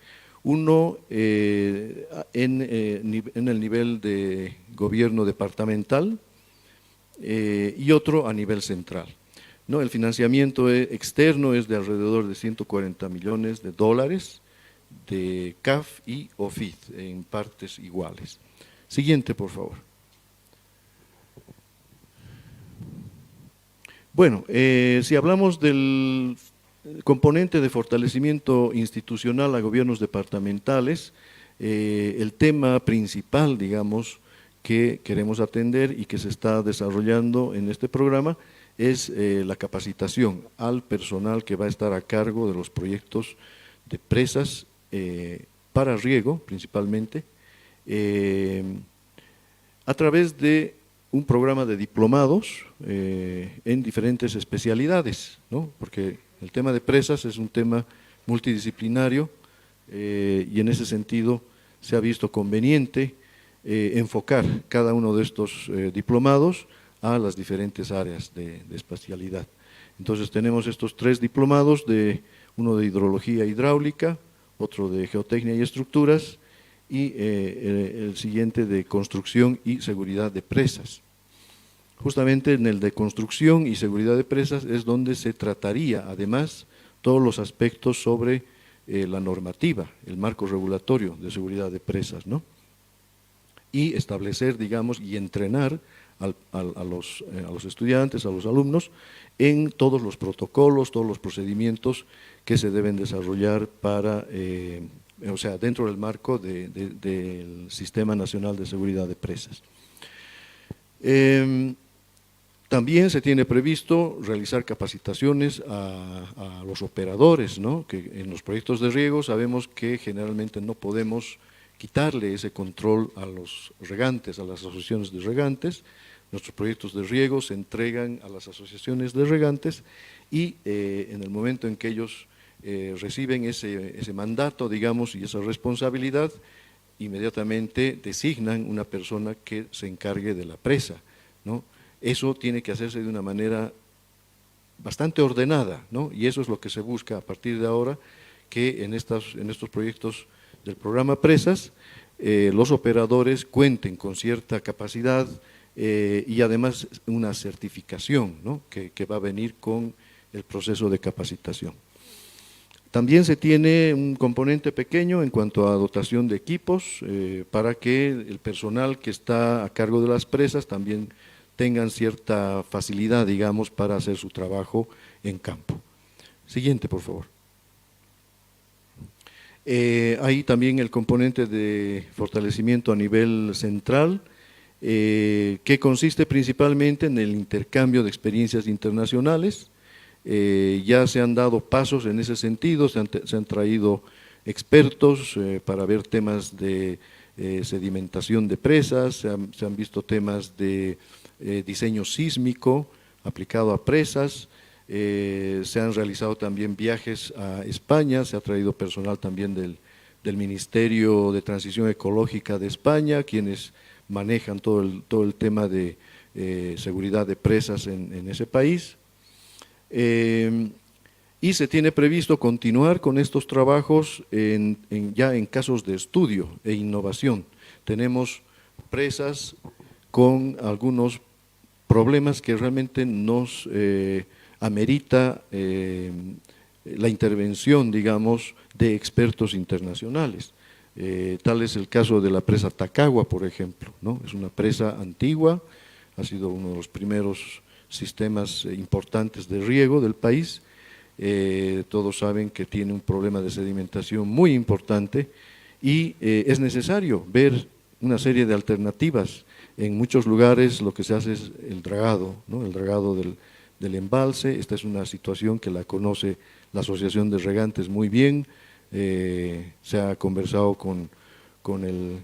Uno en el nivel de gobierno departamental y otro a nivel central, ¿no? El financiamiento externo es de alrededor de 140 millones de dólares de CAF y OFID en partes iguales. Siguiente, por favor. Bueno, si hablamos del componente de fortalecimiento institucional a gobiernos departamentales, el tema principal, digamos, que queremos atender y que se está desarrollando en este programa es la capacitación al personal que va a estar a cargo de los proyectos de presas para riego, principalmente, a través de un programa de diplomados en diferentes especialidades, ¿no? Porque el tema de presas es un tema multidisciplinario y en ese sentido se ha visto conveniente enfocar cada uno de estos diplomados a las diferentes áreas de especialidad. Entonces tenemos estos 3 diplomados, uno de hidrología hidráulica, otro de geotecnia y estructuras y el siguiente de construcción y seguridad de presas. Justamente en el de construcción y seguridad de presas es donde se trataría además todos los aspectos sobre la normativa, el marco regulatorio de seguridad de presas, ¿no? Y establecer, digamos, y entrenar a los estudiantes, a los alumnos, en todos los protocolos, todos los procedimientos que se deben desarrollar para o sea, dentro del marco del Sistema Nacional de Seguridad de Presas. También se tiene previsto realizar capacitaciones a los operadores, ¿no? Que en los proyectos de riego sabemos que generalmente no podemos quitarle ese control a los regantes, a las asociaciones de regantes. Nuestros proyectos de riego se entregan a las asociaciones de regantes y en el momento en que ellos reciben ese mandato, digamos, y esa responsabilidad, inmediatamente designan una persona que se encargue de la presa, ¿no? Eso tiene que hacerse de una manera bastante ordenada, ¿no? Y eso es lo que se busca a partir de ahora, que en estos proyectos del programa Presas, los operadores cuenten con cierta capacidad y además una certificación, ¿no? que va a venir con el proceso de capacitación. También se tiene un componente pequeño en cuanto a dotación de equipos para que el personal que está a cargo de las presas también tengan cierta facilidad, digamos, para hacer su trabajo en campo. Siguiente, por favor. Hay también el componente de fortalecimiento a nivel central, que consiste principalmente en el intercambio de experiencias internacionales. Ya se han dado pasos en ese sentido, se han traído expertos para ver temas de sedimentación de presas, se han visto temas de diseño sísmico aplicado a presas, se han realizado también viajes a España, se ha traído personal también del Ministerio de Transición Ecológica de España, quienes manejan todo el tema de seguridad de presas en ese país. Y se tiene previsto continuar con estos trabajos ya en casos de estudio e innovación. Tenemos presas con algunos problemas que realmente nos amerita la intervención, digamos, de expertos internacionales. Tal es el caso de la presa Tacagua, por ejemplo, ¿no? Es una presa antigua, ha sido uno de los primeros sistemas importantes de riego del país. Todos saben que tiene un problema de sedimentación muy importante y es necesario ver una serie de alternativas. En muchos lugares lo que se hace es el dragado, ¿no? El dragado del embalse. Esta es una situación que la conoce la Asociación de Regantes muy bien. Se ha conversado con el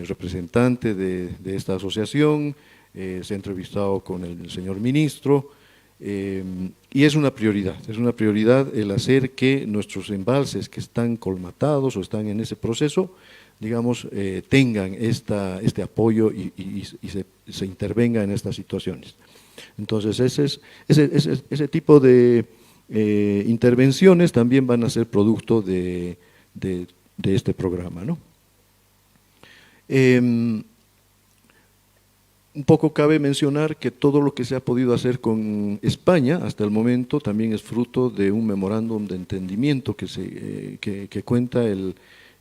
representante de esta asociación, se ha entrevistado con el señor ministro, y es una prioridad el hacer que nuestros embalses que están colmatados o están en ese proceso, digamos, tengan este apoyo y se intervenga en estas situaciones. Entonces, ese tipo de intervenciones también van a ser producto de este programa, ¿no? Un poco cabe mencionar que todo lo que se ha podido hacer con España hasta el momento también es fruto de un memorándum de entendimiento que cuenta el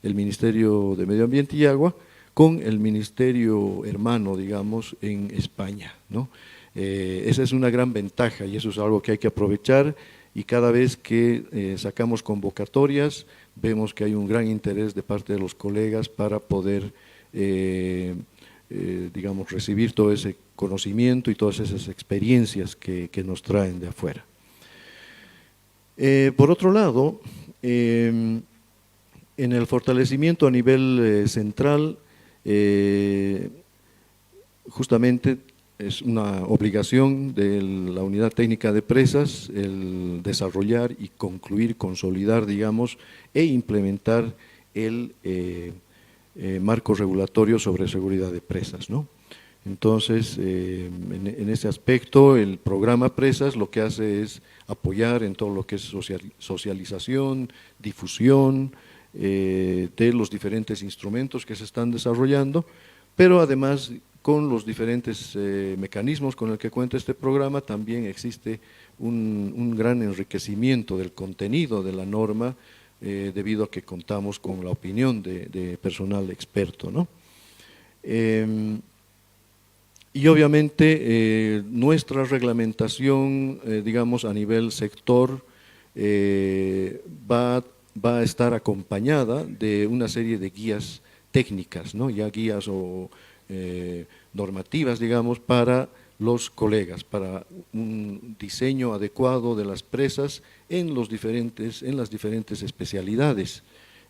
Ministerio de Medio Ambiente y Agua con el ministerio hermano, digamos, en España, ¿no? Esa es una gran ventaja y eso es algo que hay que aprovechar, y cada vez que sacamos convocatorias vemos que hay un gran interés de parte de los colegas para poder digamos, recibir todo ese conocimiento y todas esas experiencias que nos traen de afuera. Por otro lado, en el fortalecimiento a nivel central, justamente es una obligación de la Unidad Técnica de Presas el desarrollar y concluir, consolidar, digamos, e implementar el marco regulatorio sobre seguridad de presas, ¿no? Entonces, en ese aspecto, el programa Presas lo que hace es apoyar en todo lo que es socialización, difusión de los diferentes instrumentos que se están desarrollando, pero además con los diferentes mecanismos con el que cuenta este programa también existe un gran enriquecimiento del contenido de la norma, debido a que contamos con la opinión de personal experto, ¿no? Y obviamente nuestra reglamentación, digamos, a nivel sector, va va a estar acompañada de una serie de guías técnicas, ¿no? Ya guías o normativas, digamos, para los colegas, para un diseño adecuado de las presas en las diferentes especialidades,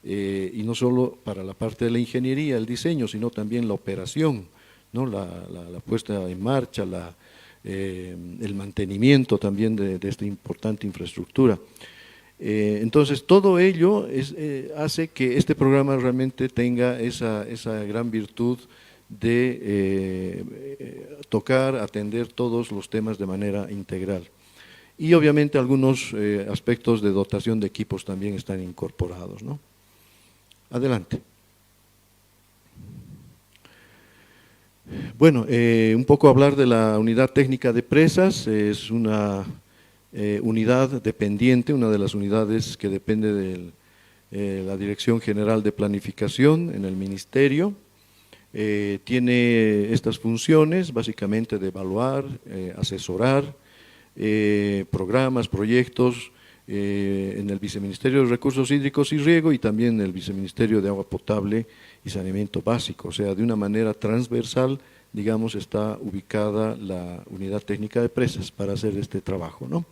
y no solo para la parte de la ingeniería, el diseño, sino también la operación, ¿no? La puesta en marcha, el mantenimiento también de esta importante infraestructura. Entonces, todo ello hace que este programa realmente tenga esa gran virtud de atender todos los temas de manera integral. Y obviamente algunos aspectos de dotación de equipos también están incorporados, ¿no? Adelante. Bueno, un poco hablar de la unidad técnica de presas. Es una unidad dependiente, una de las unidades que depende de la Dirección General de Planificación en el Ministerio. Tiene estas funciones básicamente de evaluar, asesorar programas, proyectos en el Viceministerio de Recursos Hídricos y Riego y también en el Viceministerio de Agua Potable y Saneamiento Básico. O sea, de una manera transversal, digamos, está ubicada la unidad técnica de presas para hacer este trabajo, ¿no?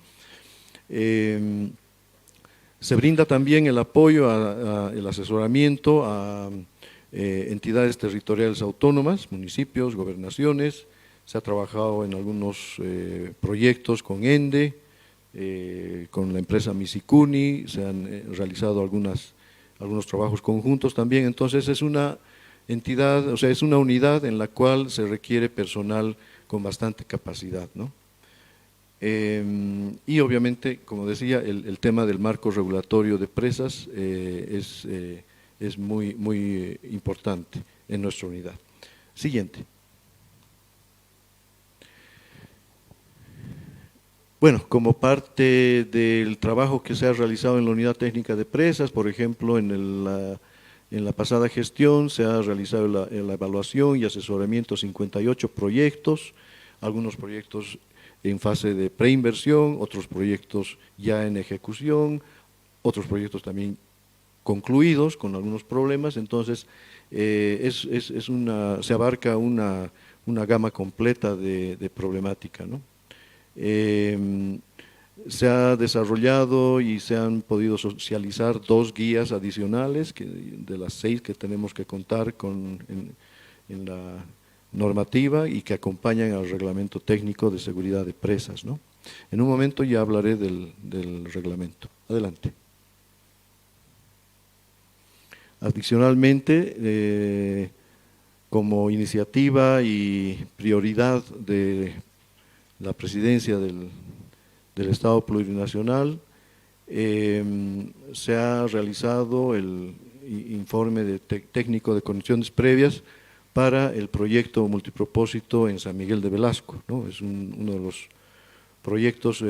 Se brinda también el apoyo, el asesoramiento a entidades territoriales autónomas, municipios, gobernaciones. Se ha trabajado en algunos proyectos con ENDE, con la empresa Misicuni, se han realizado algunos trabajos conjuntos también. Entonces es una entidad, o sea, es una unidad en la cual se requiere personal con bastante capacidad, ¿no? Y obviamente, como decía, el tema del marco regulatorio de presas es muy importante en nuestra unidad. Siguiente. Bueno, como parte del trabajo que se ha realizado en la unidad técnica de presas, por ejemplo, en la pasada gestión se ha realizado la evaluación y asesoramiento de 58 proyectos, algunos proyectos en fase de preinversión, otros proyectos ya en ejecución, otros proyectos también concluidos con algunos problemas. Entonces se abarca una gama completa de problemática, ¿no? Se ha desarrollado y se han podido socializar 2 guías adicionales de las 6 que tenemos que contar en la normativa y que acompañan al reglamento técnico de seguridad de presas, ¿no? En un momento ya hablaré del reglamento. Adelante. Adicionalmente, como iniciativa y prioridad de la presidencia del Estado Plurinacional, se ha realizado el informe técnico de condiciones previas para el proyecto multipropósito en San Miguel de Velasco, ¿no? Es uno de los proyectos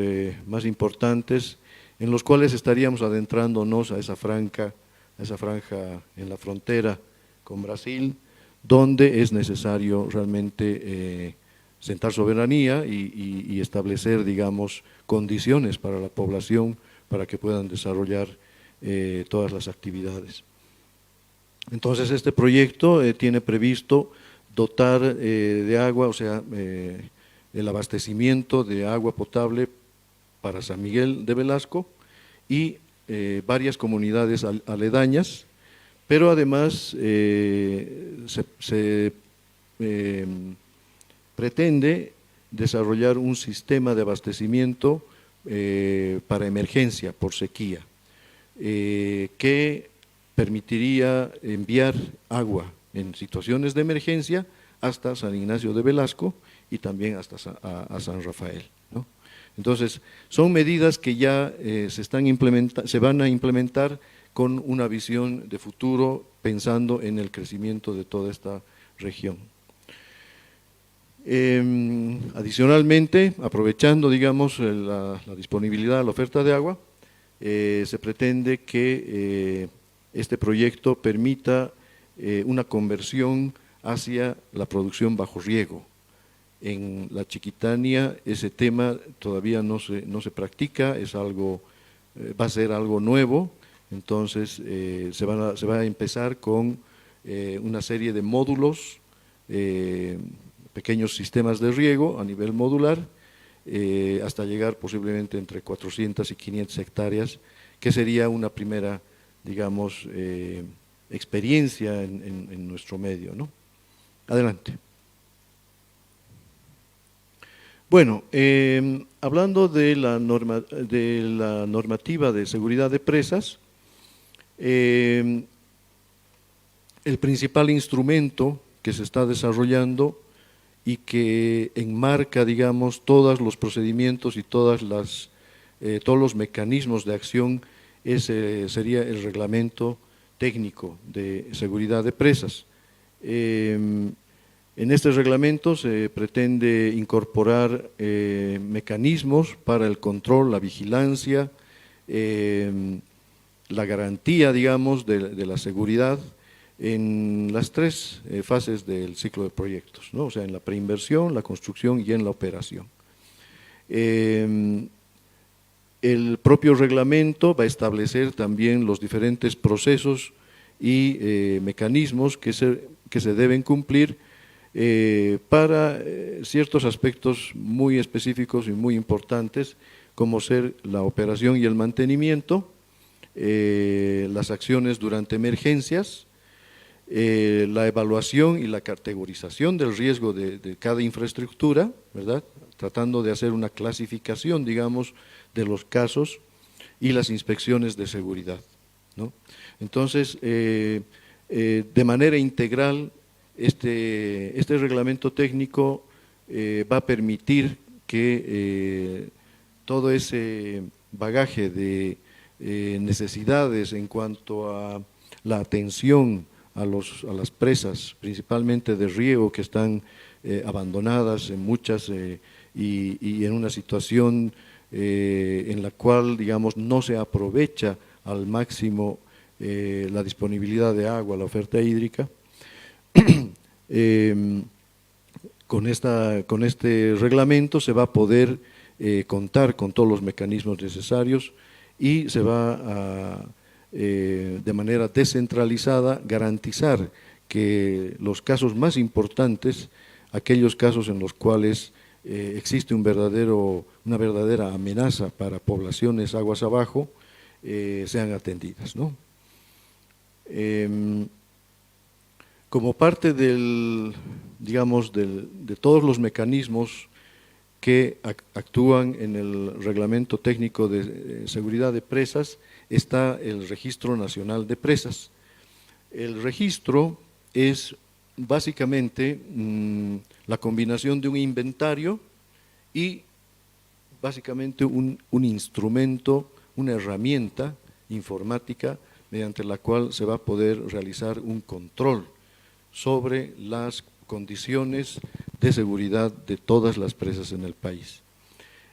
más importantes en los cuales estaríamos adentrándonos a esa franja en la frontera con Brasil, donde es necesario realmente sentar soberanía y establecer, digamos, condiciones para la población para que puedan desarrollar todas las actividades. Entonces, este proyecto tiene previsto dotar de agua, o sea, el abastecimiento de agua potable para San Miguel de Velasco y varias comunidades aledañas, pero además se pretende desarrollar un sistema de abastecimiento para emergencia por sequía, que permitiría enviar agua en situaciones de emergencia hasta San Ignacio de Velasco y también hasta a San Rafael, ¿no? Entonces, son medidas que ya se van a implementar con una visión de futuro, pensando en el crecimiento de toda esta región. Adicionalmente, aprovechando, digamos, la disponibilidad, la oferta de agua, se pretende que este proyecto permita una conversión hacia la producción bajo riego. En la Chiquitania ese tema todavía no se practica, va a ser algo nuevo, Entonces, se va a empezar con una serie de módulos, pequeños sistemas de riego a nivel modular, hasta llegar posiblemente entre 400 y 500 hectáreas, que sería una primera, digamos, experiencia en nuestro medio, ¿no? Adelante. Bueno, hablando de la normativa de seguridad de presas, el principal instrumento que se está desarrollando y que enmarca, digamos, todos los procedimientos y todos los mecanismos de acción sería el reglamento técnico de seguridad de presas. En este reglamento se pretende incorporar mecanismos para el control, la vigilancia, la garantía, digamos, de la seguridad en las tres fases del ciclo de proyectos, ¿no? O sea, en la preinversión, la construcción y en la operación. El propio reglamento va a establecer también los diferentes procesos y mecanismos que se deben cumplir para ciertos aspectos muy específicos y muy importantes, como ser la operación y el mantenimiento, las acciones durante emergencias, la evaluación y la categorización del riesgo de cada infraestructura, ¿verdad? Tratando de hacer una clasificación, digamos, de los casos, y las inspecciones de seguridad, ¿no? Entonces, de manera integral, este reglamento técnico va a permitir que todo ese bagaje de necesidades en cuanto a la atención a las presas, principalmente de riego, que están abandonadas en muchas y en una situación en la cual, digamos, no se aprovecha al máximo la disponibilidad de agua, la oferta hídrica. Con este reglamento se va a poder contar con todos los mecanismos necesarios y se va a, de manera descentralizada, garantizar que los casos más importantes, aquellos casos en los cuales existe una verdadera amenaza para poblaciones aguas abajo, sean atendidas, ¿no? Como parte de todos los mecanismos que actúan en el Reglamento Técnico de Seguridad de Presas, está el Registro Nacional de Presas. El registro es básicamente la combinación de un inventario y básicamente un instrumento, una herramienta informática mediante la cual se va a poder realizar un control sobre las condiciones de seguridad de todas las presas en el país.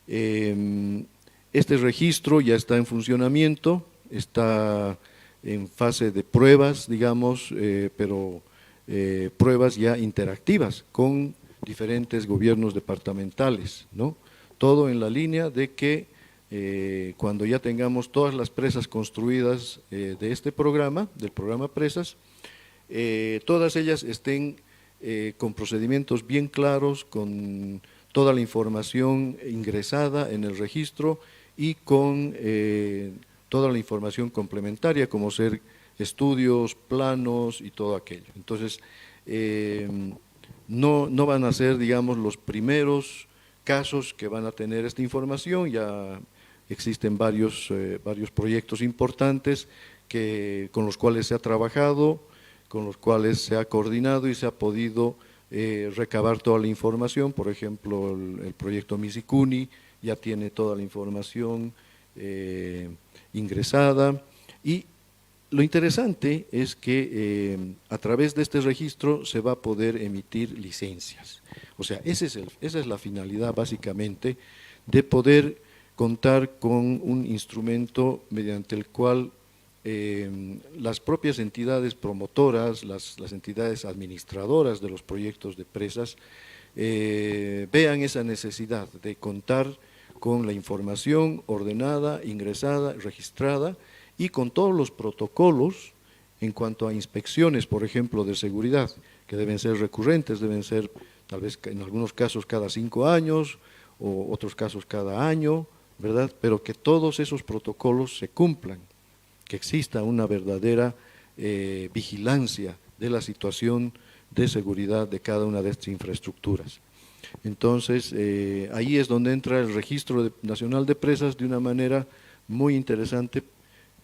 Este registro ya está en funcionamiento, está en fase de pruebas, digamos, pero pruebas ya interactivas con diferentes gobiernos departamentales, ¿no? Todo en la línea de que cuando ya tengamos todas las presas construidas de este programa, del programa Presas, todas ellas estén con procedimientos bien claros, con toda la información ingresada en el registro y con toda la información complementaria, como ser estudios, planos y todo aquello. Entonces, no van a ser, digamos, los primeros casos que van a tener esta información. Ya existen varios proyectos importantes con los cuales se ha trabajado, con los cuales se ha coordinado y se ha podido recabar toda la información. Por ejemplo, el proyecto Misicuni ya tiene toda la información ingresada, y lo interesante es que a través de este registro se va a poder emitir licencias. O sea, esa es la finalidad básicamente, de poder contar con un instrumento mediante el cual las propias entidades promotoras, las entidades administradoras de los proyectos de presas, vean esa necesidad de contar con la información ordenada, ingresada, registrada, y con todos los protocolos en cuanto a inspecciones, por ejemplo, de seguridad, que deben ser recurrentes, deben ser tal vez en algunos casos cada 5 años o otros casos cada año, ¿verdad? Pero que todos esos protocolos se cumplan, que exista una verdadera vigilancia de la situación de seguridad de cada una de estas infraestructuras. Entonces, ahí es donde entra el Registro Nacional de Presas de una manera muy interesante,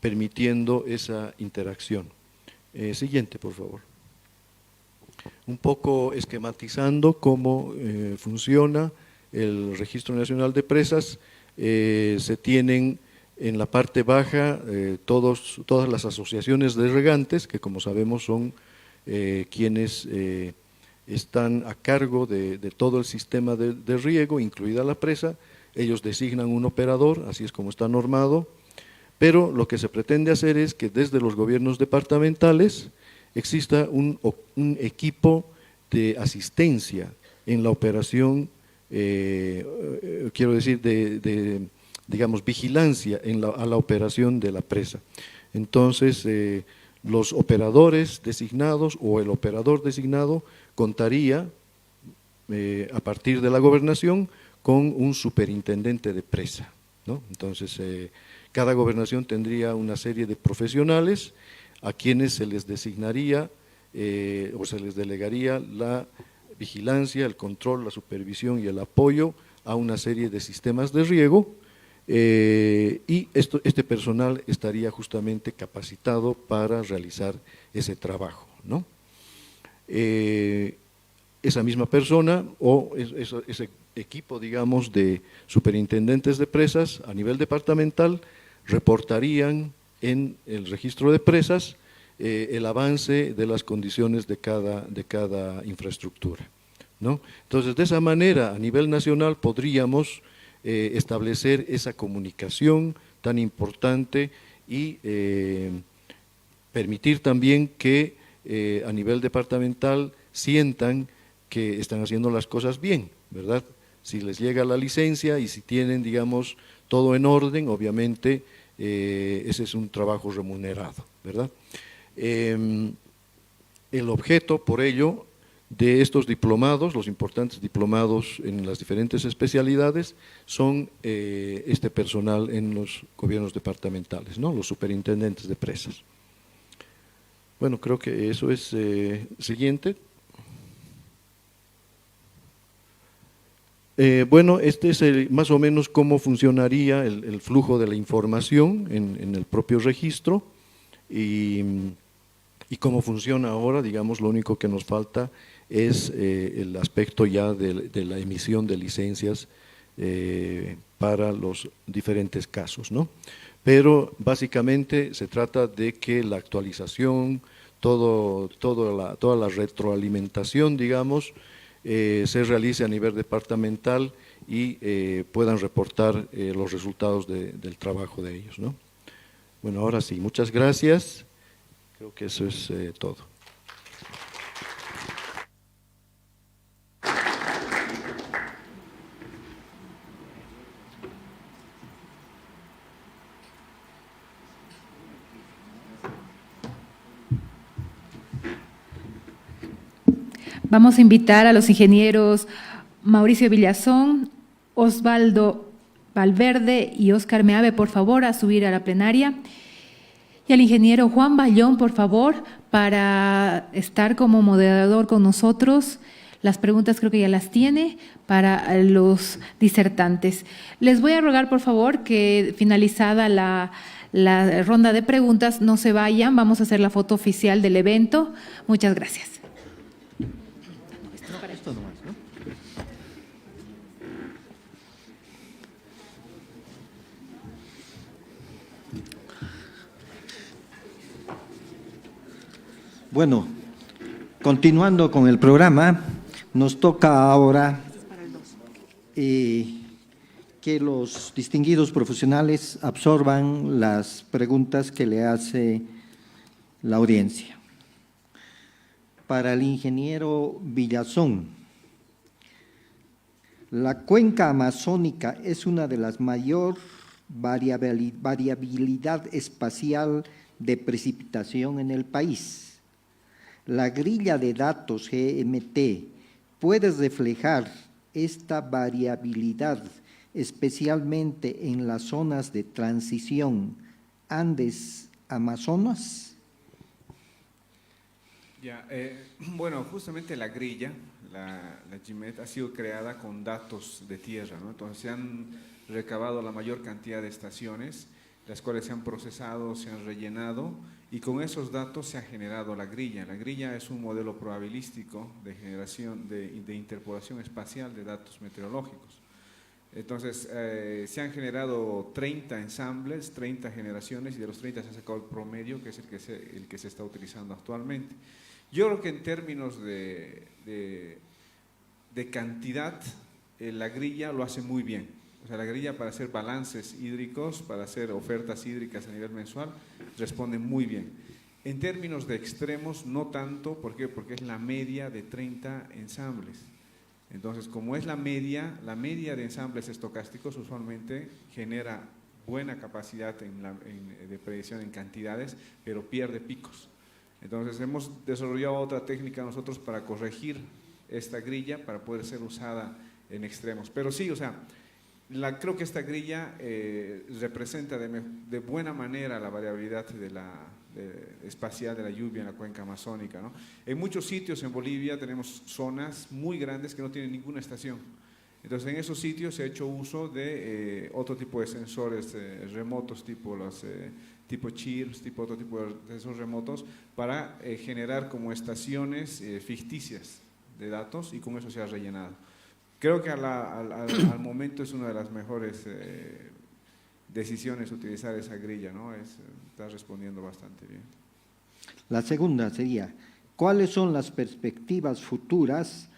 permitiendo esa interacción. Siguiente, por favor. Un poco esquematizando cómo funciona el Registro Nacional de Presas, se tienen en la parte baja todas las asociaciones de regantes, que como sabemos son quienes están a cargo de todo el sistema de riego, incluida la presa. Ellos designan un operador, así es como está normado, pero lo que se pretende hacer es que desde los gobiernos departamentales exista un equipo de asistencia en la operación, quiero decir, digamos, vigilancia a la operación de la presa. Entonces, los operadores designados o el operador designado contaría, a partir de la gobernación, con un superintendente de presa, ¿no? Entonces, cada gobernación tendría una serie de profesionales a quienes se les designaría o se les delegaría la vigilancia, el control, la supervisión y el apoyo a una serie de sistemas de riego, y este personal estaría justamente capacitado para realizar ese trabajo, ¿no? Esa misma persona o ese equipo, digamos, de superintendentes de presas a nivel departamental reportarían en el registro de presas el avance de las condiciones de cada infraestructura, ¿no? Entonces, de esa manera, a nivel nacional podríamos establecer esa comunicación tan importante y permitir también que a nivel departamental sientan que están haciendo las cosas bien, ¿verdad? Si les llega la licencia y si tienen, digamos, todo en orden, obviamente ese es un trabajo remunerado, ¿verdad? El objeto, por ello, de estos diplomados, los importantes diplomados en las diferentes especialidades, son este personal en los gobiernos departamentales, ¿no? Los superintendentes de presas. Bueno, creo que eso es siguiente. Bueno, este es más o menos cómo funcionaría el flujo de la información en el propio registro y cómo funciona ahora. Digamos, lo único que nos falta es el aspecto ya de la emisión de licencias para los diferentes casos, ¿no? Pero básicamente se trata de que la actualización, toda la retroalimentación, digamos, se realice a nivel departamental y puedan reportar los resultados del trabajo de ellos, ¿no? Bueno, ahora sí, muchas gracias. Creo que eso es todo. Vamos a invitar a los ingenieros Mauricio Villazón, Osvaldo Valverde y Óscar Meave, por favor, a subir a la plenaria. Y al ingeniero Juan Bayón, por favor, para estar como moderador con nosotros. Las preguntas creo que ya las tiene para los disertantes. Les voy a rogar, por favor, que finalizada la ronda de preguntas no se vayan. Vamos a hacer la foto oficial del evento. Muchas gracias. Bueno, continuando con el programa, nos toca ahora que los distinguidos profesionales absorban las preguntas que le hace la audiencia. Para el ingeniero Villazón, la cuenca amazónica es una de las mayor variabilidad espacial de precipitación en el país. La grilla de datos GMT puede reflejar esta variabilidad, especialmente en las zonas de transición Andes-Amazonas. Ya, bueno, justamente la grilla, la GMET, ha sido creada con datos de tierra, ¿no? Entonces se han recabado la mayor cantidad de estaciones, las cuales se han procesado, se han rellenado, y con esos datos se ha generado la grilla. La grilla es un modelo probabilístico de generación, de interpolación espacial de datos meteorológicos. Entonces, se han generado 30 ensambles, 30 generaciones, y de los 30 se ha sacado el promedio, que es el que se está utilizando actualmente. Yo creo que en términos de cantidad, la grilla lo hace muy bien. O sea, la grilla para hacer balances hídricos, para hacer ofertas hídricas a nivel mensual, responde muy bien. En términos de extremos, no tanto. ¿Por qué? Porque es la media de 30 ensambles. Entonces, como es la media de ensambles estocásticos usualmente genera buena capacidad de predicción en cantidades, pero pierde picos. Entonces, hemos desarrollado otra técnica nosotros para corregir esta grilla para poder ser usada en extremos. Pero sí, o sea, creo que esta grilla representa de buena manera la variabilidad espacial de la lluvia en la cuenca amazónica, ¿no? En muchos sitios en Bolivia tenemos zonas muy grandes que no tienen ninguna estación. Entonces, en esos sitios se ha hecho uso de otro tipo de sensores remotos, tipo CHIRPS, tipo otro tipo de sensores remotos, para generar como estaciones ficticias de datos, y con eso se ha rellenado. Creo que al momento es una de las mejores decisiones utilizar esa grilla, ¿no? Está respondiendo bastante bien. La segunda sería, ¿cuáles son las perspectivas futuras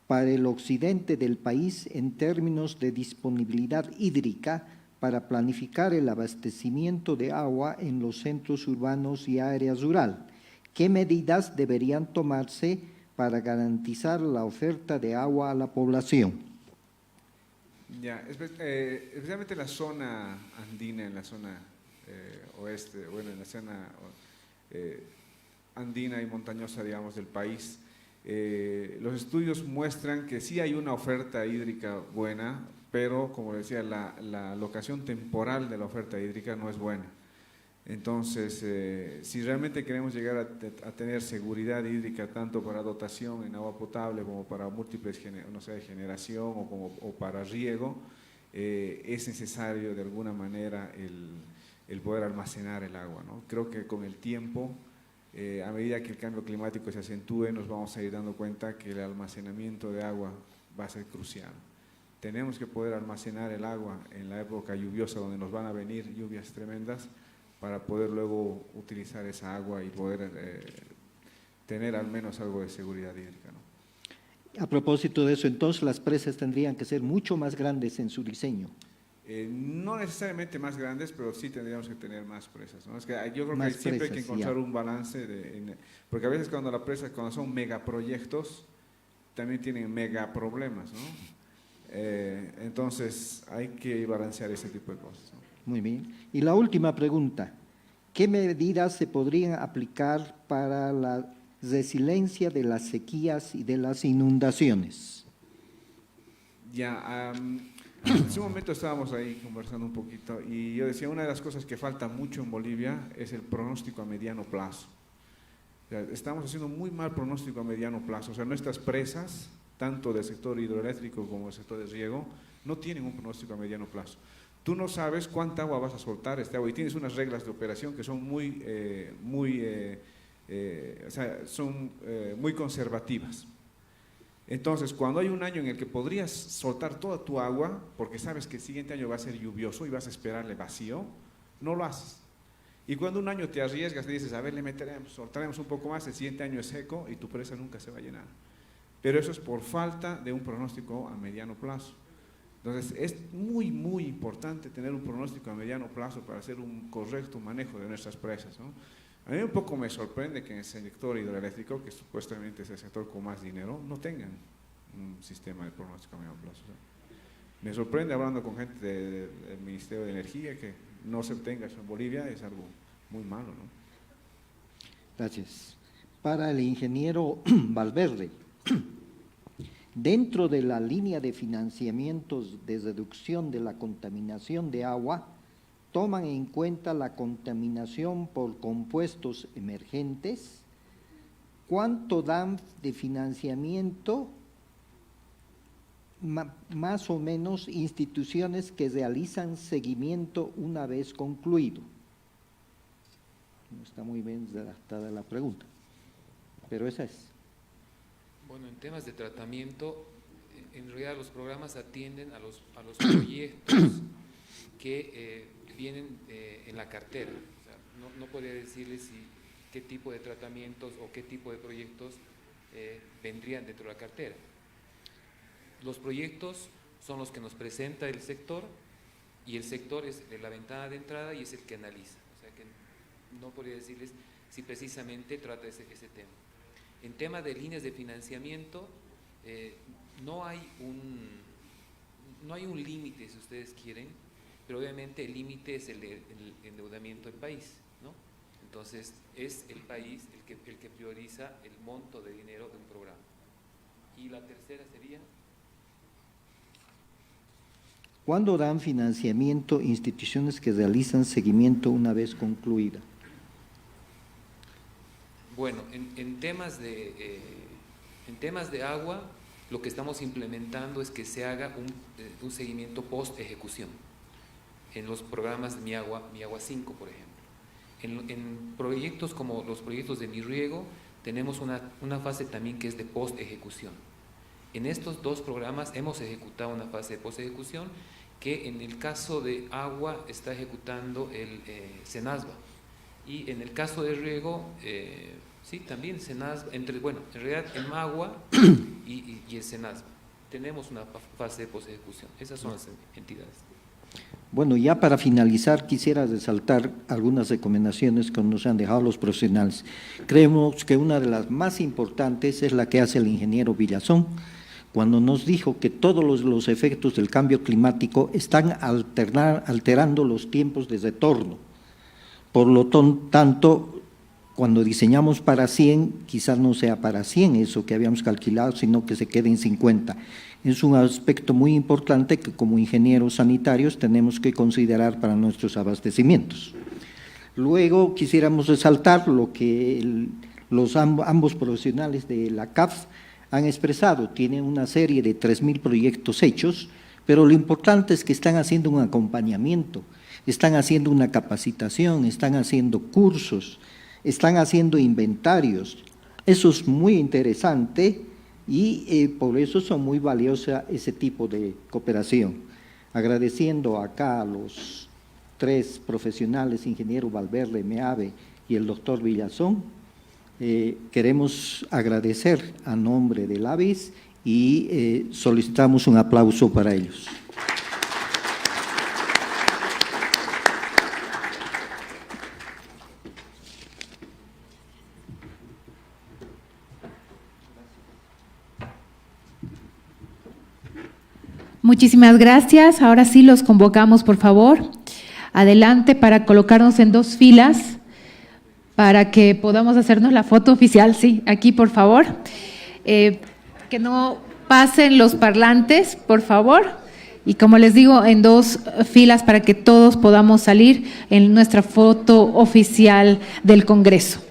para el occidente del país en términos de disponibilidad hídrica para planificar el abastecimiento de agua en los centros urbanos y áreas rurales? ¿Qué medidas deberían tomarse para garantizar la oferta de agua a la población? Ya, especialmente en la zona andina, en la zona oeste, bueno, en la zona andina y montañosa, digamos, del país, los estudios muestran que sí hay una oferta hídrica buena, pero, como decía, la locación temporal de la oferta hídrica no es buena. Entonces, si realmente queremos llegar a tener seguridad hídrica tanto para dotación en agua potable como para múltiples generación o para riego, es necesario de alguna manera el poder almacenar el agua, ¿no? Creo que con el tiempo, a medida que el cambio climático se acentúe, nos vamos a ir dando cuenta que el almacenamiento de agua va a ser crucial. Tenemos que poder almacenar el agua en la época lluviosa, donde nos van a venir lluvias tremendas, para poder luego utilizar esa agua y poder tener al menos algo de seguridad hídrica, ¿no? A propósito de eso, entonces las presas tendrían que ser mucho más grandes en su diseño. No necesariamente más grandes, pero sí tendríamos que tener más presas, ¿no? Es que yo creo Más que siempre hay que presas, encontrar ya. un balance, porque a veces cuando son megaproyectos, también tienen megaproblemas, ¿no? Entonces hay que balancear ese tipo de cosas, ¿no? Muy bien. Y la última pregunta, ¿qué medidas se podrían aplicar para la resiliencia de las sequías y de las inundaciones? Ya, en ese momento estábamos ahí conversando un poquito, y yo decía, una de las cosas que falta mucho en Bolivia es el pronóstico a mediano plazo. O sea, estamos haciendo muy mal pronóstico a mediano plazo. O sea, nuestras presas, tanto del sector hidroeléctrico como del sector de riego, no tienen un pronóstico a mediano plazo. Tú no sabes cuánta agua vas a soltar este agua, y tienes unas reglas de operación que son muy conservativas. Entonces, cuando hay un año en el que podrías soltar toda tu agua, porque sabes que el siguiente año va a ser lluvioso y vas a esperarle vacío, no lo haces. Y cuando un año te arriesgas y dices, a ver, soltaremos un poco más, el siguiente año es seco y tu presa nunca se va a llenar. Pero eso es por falta de un pronóstico a mediano plazo. Entonces, es muy, muy importante tener un pronóstico a mediano plazo para hacer un correcto manejo de nuestras presas, ¿no? A mí un poco me sorprende que en el sector hidroeléctrico, que supuestamente es el sector con más dinero, no tengan un sistema de pronóstico a mediano plazo. O sea, Me sorprende hablando con gente del Ministerio de Energía que no se obtenga eso en Bolivia, es algo muy malo, ¿no? Gracias. Para el ingeniero Valverde, dentro de la línea de financiamientos de reducción de la contaminación de agua, toman en cuenta la contaminación por compuestos emergentes. ¿Cuánto dan de financiamiento más o menos instituciones que realizan seguimiento una vez concluido? No está muy bien redactada la pregunta, pero esa es. Bueno, en temas de tratamiento, en realidad los programas atienden a los proyectos que vienen en la cartera. O sea, no podría decirles qué tipo de tratamientos o qué tipo de proyectos vendrían dentro de la cartera. Los proyectos son los que nos presenta el sector y el sector es la ventana de entrada y es el que analiza. O sea que no podría decirles si precisamente trata ese tema. En tema de líneas de financiamiento, no hay un límite, si ustedes quieren, pero obviamente el límite es el endeudamiento del país, ¿no? Entonces, es el país el que prioriza el monto de dinero de un programa. Y la tercera sería… ¿Cuándo dan financiamiento instituciones que realizan seguimiento una vez concluida? Bueno, en temas de agua, lo que estamos implementando es que se haga un seguimiento post-ejecución en los programas de Mi Agua 5, por ejemplo. En proyectos como los proyectos de Mi Riego, tenemos una fase también que es de post-ejecución. En estos dos programas hemos ejecutado una fase de post-ejecución que en el caso de agua está ejecutando el SENASBA. Y en el caso de riego, sí, también SENASBA, en realidad el MAGUA y el SENASBA. Tenemos una fase de posecución. Esas son las entidades. Bueno, ya para finalizar, quisiera resaltar algunas recomendaciones que nos han dejado los profesionales. Creemos que una de las más importantes es la que hace el ingeniero Villazón, cuando nos dijo que todos los efectos del cambio climático están alterando los tiempos de retorno. Por lo tanto, cuando diseñamos para 100, quizás no sea para 100 eso que habíamos calculado, sino que se quede en 50. Es un aspecto muy importante que como ingenieros sanitarios tenemos que considerar para nuestros abastecimientos. Luego quisiéramos resaltar lo que ambos profesionales de la CAF han expresado. Tienen una serie de 3.000 proyectos hechos, pero lo importante es que están haciendo un acompañamiento, están haciendo una capacitación, están haciendo cursos, están haciendo inventarios. Eso es muy interesante y por eso son muy valiosas ese tipo de cooperación. Agradeciendo acá a los 3 profesionales, ingeniero Valverde, Meave y el doctor Villazón, queremos agradecer a nombre del ABIS y solicitamos un aplauso para ellos. Muchísimas gracias. Ahora sí los convocamos, por favor, adelante para colocarnos en 2 filas para que podamos hacernos la foto oficial. Sí, aquí, por favor. Que no pasen los parlantes, por favor. Y como les digo, en 2 filas para que todos podamos salir en nuestra foto oficial del Congreso.